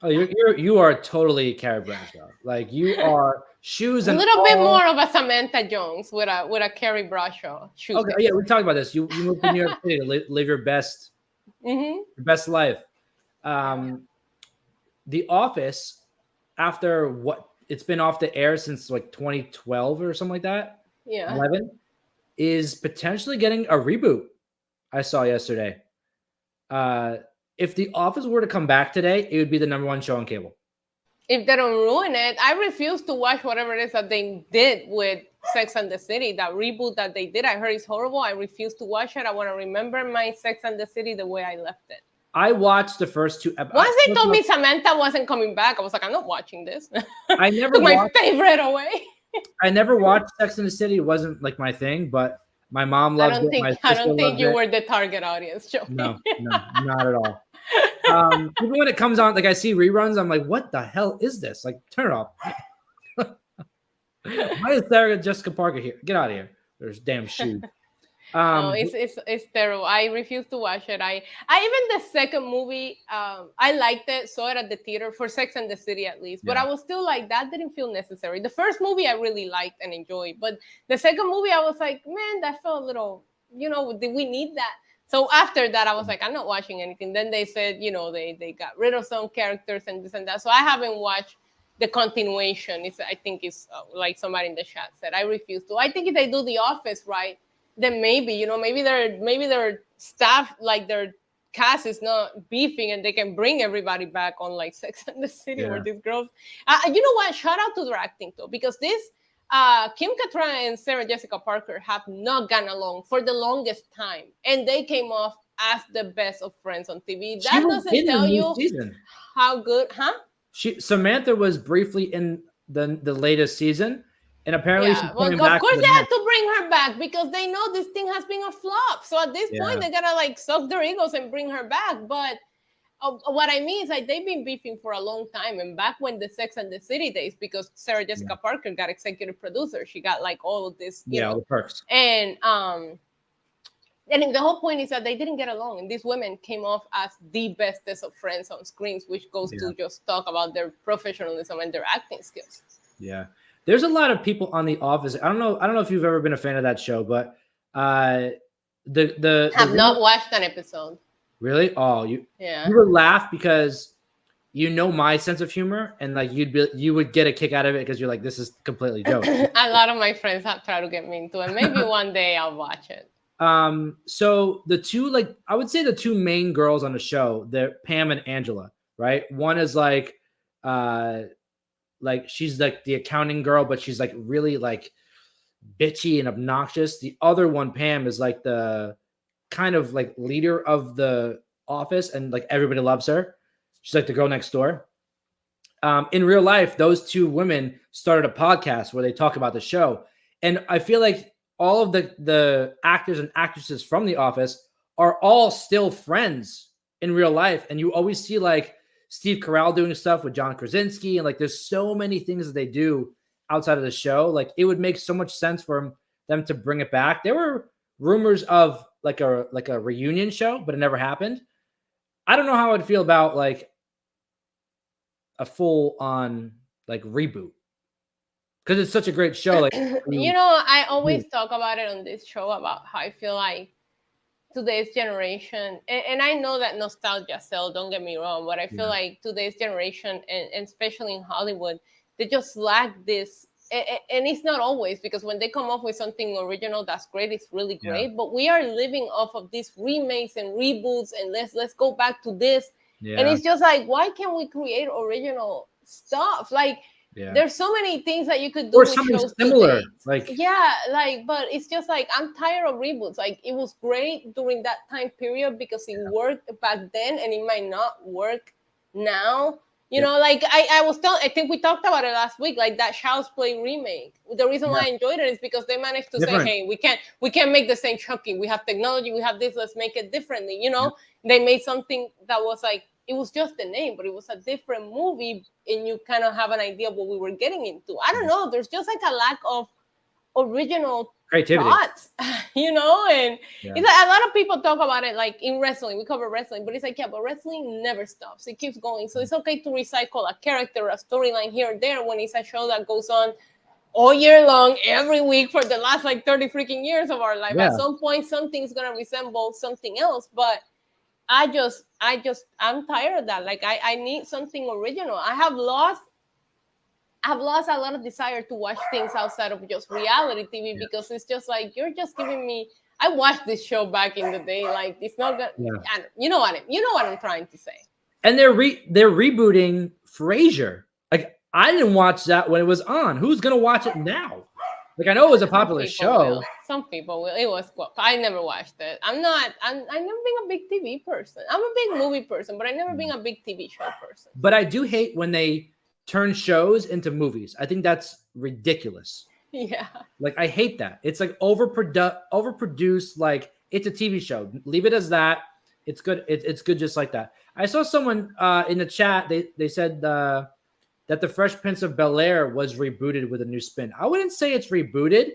Oh, you are totally Carrie Bradshaw. Like you are shoes and a little bit more of a Samantha Jones with a Carrie Bradshaw. Shoes. Okay, yeah, we talked about this. You moved to New York City to live your best, your best life. The Office, after what it's been off the air since like 2012 or something like that. Yeah. 11 is potentially getting a reboot. I saw yesterday. If The Office were to come back today, it would be the #1 show on cable. If they don't ruin it, I refuse to watch whatever it is that they did with Sex and the City. That reboot that they did, I heard it's horrible. I refuse to watch it. I want to remember my Sex and the City the way I left it. I watched the first 2 episodes. Once they told me Samantha wasn't coming back, I was like, I'm not watching this. I never took my favorite away. I never watched Sex and the City. It wasn't like my thing, but my mom loved it. I don't think you were the target audience, Joey. No, not at all. Even when it comes on, like I see reruns, I'm like, what the hell is this? Like, turn it off. Why is Sarah Jessica Parker here? Get out of here. There's damn shoes. No, it's terrible. I refuse to watch it. I even the second movie, I liked it, saw it at the theater for Sex and the City at least, but I was still like, that didn't feel necessary. The first movie I really liked and enjoyed, but the second movie I was like, man, that felt a little, did we need that? So after that, I was like, I'm not watching anything. Then they said, they got rid of some characters and this and that. So I haven't watched the continuation. I think it's like somebody in the chat said, I refuse to. I think if they do The Office right, then maybe their staff, like their cast is not beefing and they can bring everybody back on like Sex and the City where these girls. You know what? Shout out to their acting though, because this Kim Cattrall and Sarah Jessica Parker have not gotten along for the longest time, and they came off as the best of friends on TV. That doesn't tell you how good, huh? Samantha was briefly in the latest season. And apparently, she's coming back. Of course, they had to bring her back because they know this thing has been a flop. So at this point, they gotta like suck their egos and bring her back. But what I mean is, like, they've been beefing for a long time. And back when the Sex and the City days, because Sarah Jessica Parker got executive producer, she got like all of this, you know, all the perks. And the whole point is that they didn't get along, and these women came off as the bestest of friends on screens, which goes to just talk about their professionalism and their acting skills. Yeah. There's a lot of people on The Office. I don't know if you've ever been a fan of that show, but have not watched an episode. Really? Oh, you would laugh because you know my sense of humor, and like you would get a kick out of it because you're like, this is completely joke. A lot of my friends have tried to get me into it. Maybe one day I'll watch it. So the two, like, I would say the two main girls on the show, they're Pam and Angela, right? One is like she's like the accounting girl, but she's like really like bitchy and obnoxious. The other one, Pam, is like the kind of like leader of the office, and like everybody loves her. She's like the girl next door. In real life, those two women started a podcast where they talk about the show. And I feel like all of the actors and actresses from The Office are all still friends in real life. And you always see like Steve Carell doing stuff with John Krasinski. And like, there's so many things that they do outside of the show. Like, it would make so much sense for them to bring it back. There were rumors of like a reunion show, but it never happened. I don't know how I'd feel about like a full on like reboot, because it's such a great show. Like, you know, I always talk about it on this show about how I feel like today's generation, and I know that nostalgia sells, don't get me wrong, but I feel like today's generation, and especially in Hollywood, they just lack this. And it's not always, because when they come up with something original that's great, it's really great. But we are living off of these remakes and reboots, and let's go back to this. And it's just like, why can't we create original stuff? Like, there's so many things that you could do, or with something shows similar. Today. But it's just like, I'm tired of reboots. Like, it was great during that time period because it worked back then, and it might not work now. You know, like I think we talked about it last week, like that Child's Play remake. The reason why I enjoyed it is because they managed to say, hey, we can't make the same Chucky. We have technology, we have this, let's make it differently. You know, they made something that was like, it was just the name, but it was a different movie, and you kind of have an idea of what we were getting into. I don't know. There's just like a lack of original creativity, thoughts, you know, and it's like a lot of people talk about it like in wrestling. We cover wrestling, but it's like, but wrestling never stops. It keeps going. So it's okay to recycle a character, a storyline here or there when it's a show that goes on all year long, every week for the last like 30 freaking years of our life. At some point, something's gonna resemble something else. But I'm tired of that. Like, I need something original. I've lost a lot of desire to watch things outside of just reality TV because it's just like, you're just giving me. I watched this show back in the day. Like, it's not gonna. You know what I'm trying to say. And they're rebooting Frasier. Like, I didn't watch that when it was on. Who's gonna watch it now? Like, I know it was a popular show. Some people will. It was. Well, I never watched it. I've never been a big TV person. I'm a big movie person, but I've never been a big TV show person. But I do hate when they turn shows into movies. I think that's ridiculous. Yeah. Like, I hate that. It's like overproduced. Like, it's a TV show. Leave it as that. It's good. It's good just like that. I saw someone in the chat. They said that the Fresh Prince of Bel-Air was rebooted with a new spin. I wouldn't say it's rebooted.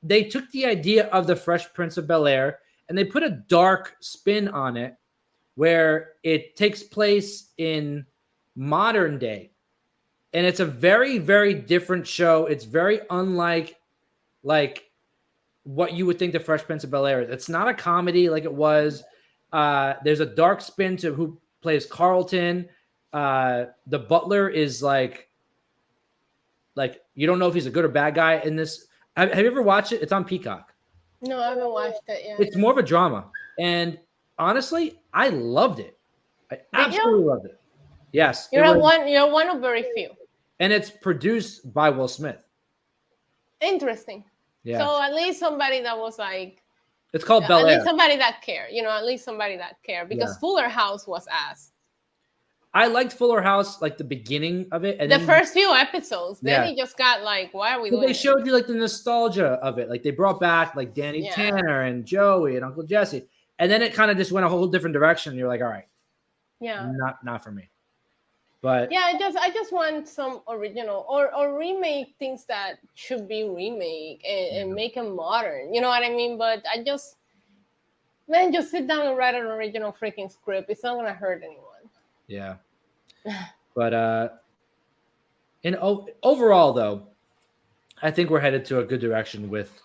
They took the idea of the Fresh Prince of Bel-Air and they put a dark spin on it where it takes place in modern day. And it's a very, very different show. It's very unlike like what you would think the Fresh Prince of Bel-Air is. It's not a comedy like it was. There's a dark spin to who plays Carlton. The butler is like you don't know if he's a good or bad guy in this. Have you ever watched it? It's on Peacock. No, I haven't watched it yet. It's more of a drama, and honestly, I loved it. I Did absolutely you? loved it. Yes, it You're a was, one. You're one of very few. and it's produced by Will Smith. Interesting. Yeah, So at least somebody that was like, it's called at Bel least Air. somebody that cared. At least somebody that cared Yeah, because Fuller House was ass. I liked Fuller House, like the beginning of it, and The then first few episodes, then yeah, it just got like, why are we but they doing this? showed you like the nostalgia of it. Like they brought back like Danny Yeah. Tanner and Joey and Uncle Jesse, and then it kind of just went a whole different direction. You're like, all right, Yeah. not for me. But Yeah, I just want some original or remake things that should be remake and make them modern. You know what I mean? But I just man, just sit down and write an original freaking script. It's not gonna hurt anyone. yeah, but overall though, I think we're headed to a good direction with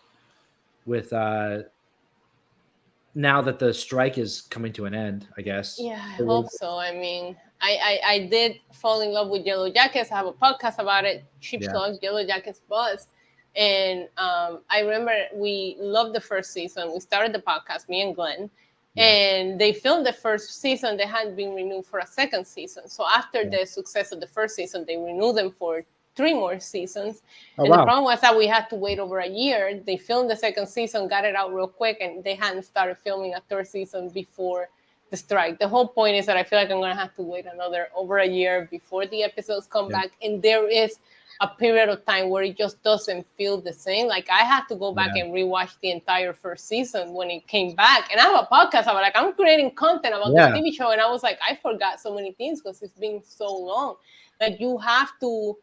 now that the strike is coming to an end, I guess. Yeah, I hope so. I mean, I did fall in love with Yellow Jackets. I have a podcast about it. Cheap Yeah. Slugs, Yellow Jackets Buzz. And I remember we loved the first season. We started the podcast, me and Glenn. Yeah. And they filmed the first season. They hadn't been renewed for a second season. So after the success of the first season, they renewed them for 3 more seasons. Oh, and wow. the problem was that we had to wait over a year. They filmed the second season, got it out real quick, and they hadn't started filming a third season before the strike. The whole point is that I feel like I'm going to have to wait over a year before the episodes come back. And there is a period of time where it just doesn't feel the same. Like I had to go back and rewatch the entire first season when it came back. And I have a podcast about like I'm creating content about this TV show, and I was like, I forgot so many things because it's been so long. Like you have to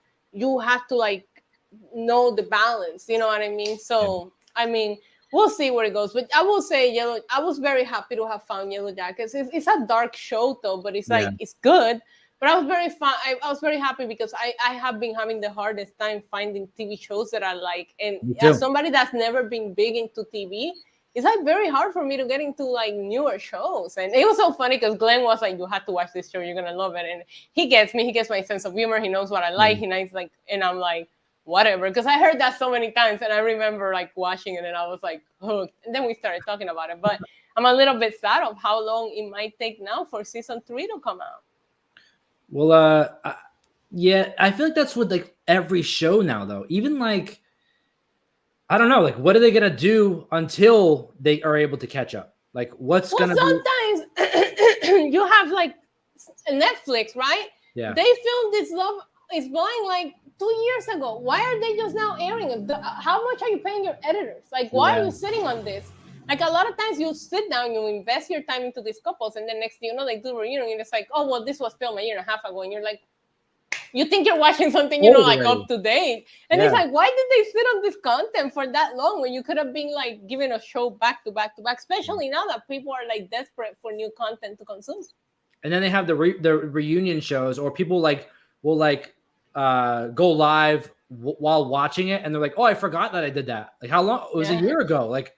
like know the balance. You know what I mean? So I mean, we'll see where it goes. But I will say I was very happy to have found Yellow Jackets. It's a dark show though, but it's like it's good. But I was very fun. I was very happy because I have been having the hardest time finding TV shows that I like. And as somebody that's never been big into TV, it's like very hard for me to get into like newer shows. And it was so funny because Glenn was like, you have to watch this show. You're going to love it. And he gets me. He gets my sense of humor. He knows what I like. He knows like, and I'm like, whatever. Because I heard that so many times. And I remember like watching it and I was like hooked. And then we started talking about it. But I'm a little bit sad of how long it might take now for season 3 to come out. Well, yeah, I feel like that's with like every show now, though. Even like, I don't know, like, what are they gonna do until they are able to catch up? Like, what's gonna be? Sometimes you have like Netflix, right? Yeah. They filmed this Love Is Blind like 2 years ago. Why are they just now airing it? How much are you paying your editors? Like, why are you sitting on this? Like a lot of times you sit down, you invest your time into these couples, and then next thing you know, they do a reunion, and it's like, oh, well, this was filmed a year and a half ago. And you're like, you think you're watching something, like up to date. And it's like, why did they sit on this content for that long when you could have been like giving a show back to back to back, especially now that people are like desperate for new content to consume. And then they have the reunion shows, or people like will like go live while watching it. And they're like, oh, I forgot that I did that. Like how long? It was a year ago. Like,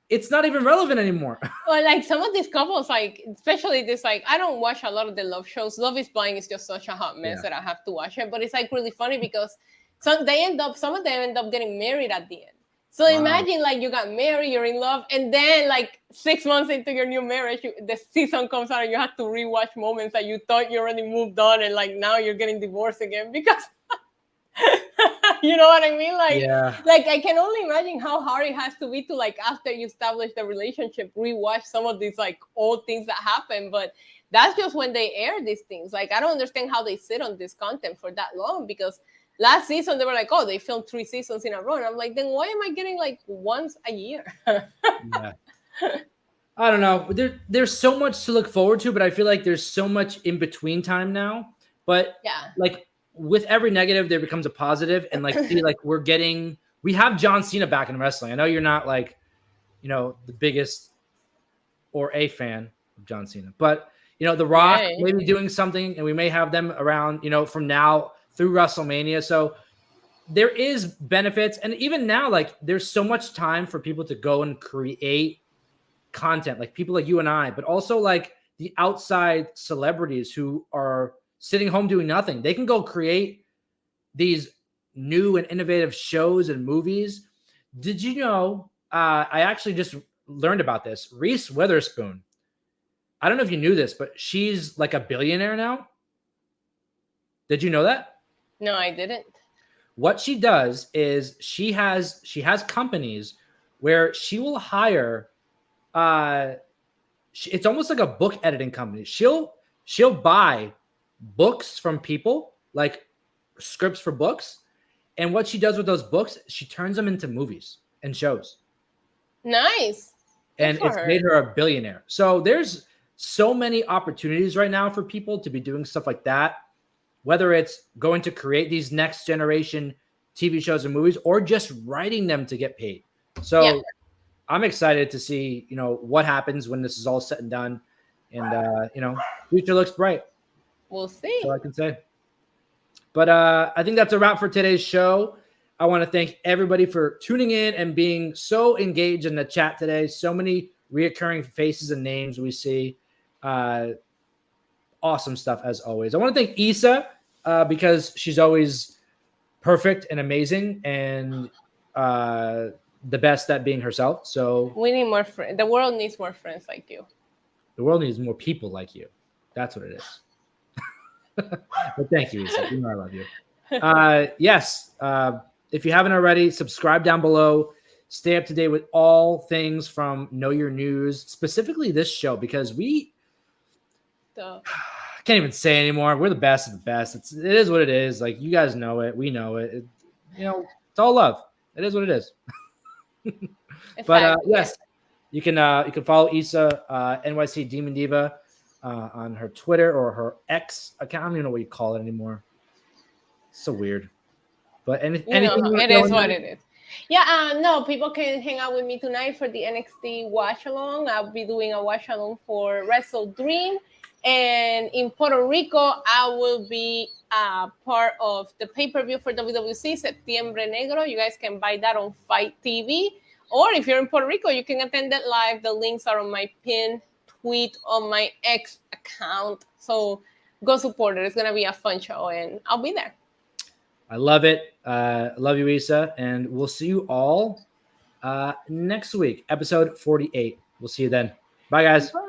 it's not even relevant anymore. Well, like some of these couples, like especially this, like I don't watch a lot of the love shows. Love Is Blind is just such a hot mess that I have to watch it. But it's like really funny because some of them end up getting married at the end. So imagine like you got married, you're in love, and then like 6 months into your new marriage, the season comes out and you have to rewatch moments that you thought you already moved on, and like now you're getting divorced again because. You know what I mean? Like I can only imagine how hard it has to be to like after you establish the relationship, rewatch some of these like old things that happen. But that's just when they air these things. Like I don't understand how they sit on this content for that long because last season they were like, oh, they filmed 3 seasons in a row. And I'm like, then why am I getting like once a year? I don't know. There's so much to look forward to, but I feel like there's so much in between time now. But like with every negative, there becomes a positive. And like, see, like we have John Cena back in wrestling. I know you're not like, the biggest or a fan of John Cena, but The Rock maybe doing something, and we may have them around, from now through WrestleMania. So there is benefits. And even now, like there's so much time for people to go and create content, like people like you and I, but also like the outside celebrities who are sitting home doing nothing. They can go create these new and innovative shows and movies. Did you know, I actually just learned about this. Reese Witherspoon I don't know if you knew this, but she's like a billionaire now. Did you know that? No, I didn't. What she does is she has companies where she will hire. It's almost like a book editing company. She'll buy books from people, like scripts for books, and what she does with those books, she turns them into movies and shows. Nice. And it's made her a billionaire. So there's so many opportunities right now for people to be doing stuff like that, whether it's going to create these next generation TV shows and movies or just writing them to get paid. So yeah. I'm excited to see, what happens when this is all said and done. And, future looks bright. We'll see. That's all I can say. But I think that's a wrap for today's show. I want to thank everybody for tuning in and being so engaged in the chat today. So many reoccurring faces and names we see. Awesome stuff as always. I want to thank Issa because she's always perfect and amazing and the best at being herself. So we need more friends. The world needs more friends like you. The world needs more people like you. That's what it is. But thank you, Issa. You know I love you. Yes. If you haven't already, subscribe down below. Stay up to date with all things from Know Your News, specifically this show, because we can't even say anymore. We're the best of the best. It is what it is. Like, you guys know it. We know it. It's all love. It is what it is. But yes, you can follow Issa, NYC Demon Diva, on her Twitter or her X account. I don't even know what you call it anymore. It's so weird. But anything it is what it is. Yeah, no, people can hang out with me tonight for the NXT watch along. I'll be doing a watch along for Wrestle Dream. And in Puerto Rico, I will be part of the pay-per-view for WWC Septiembre Negro. You guys can buy that on Fight TV. Or if you're in Puerto Rico, you can attend it live. The links are on my pinned tweet on my X account. So go support it. It's going to be a fun show, and I'll be there. I love it. Love you, Issa. And we'll see you all next week, episode 48. We'll see you then. Bye, guys. Bye.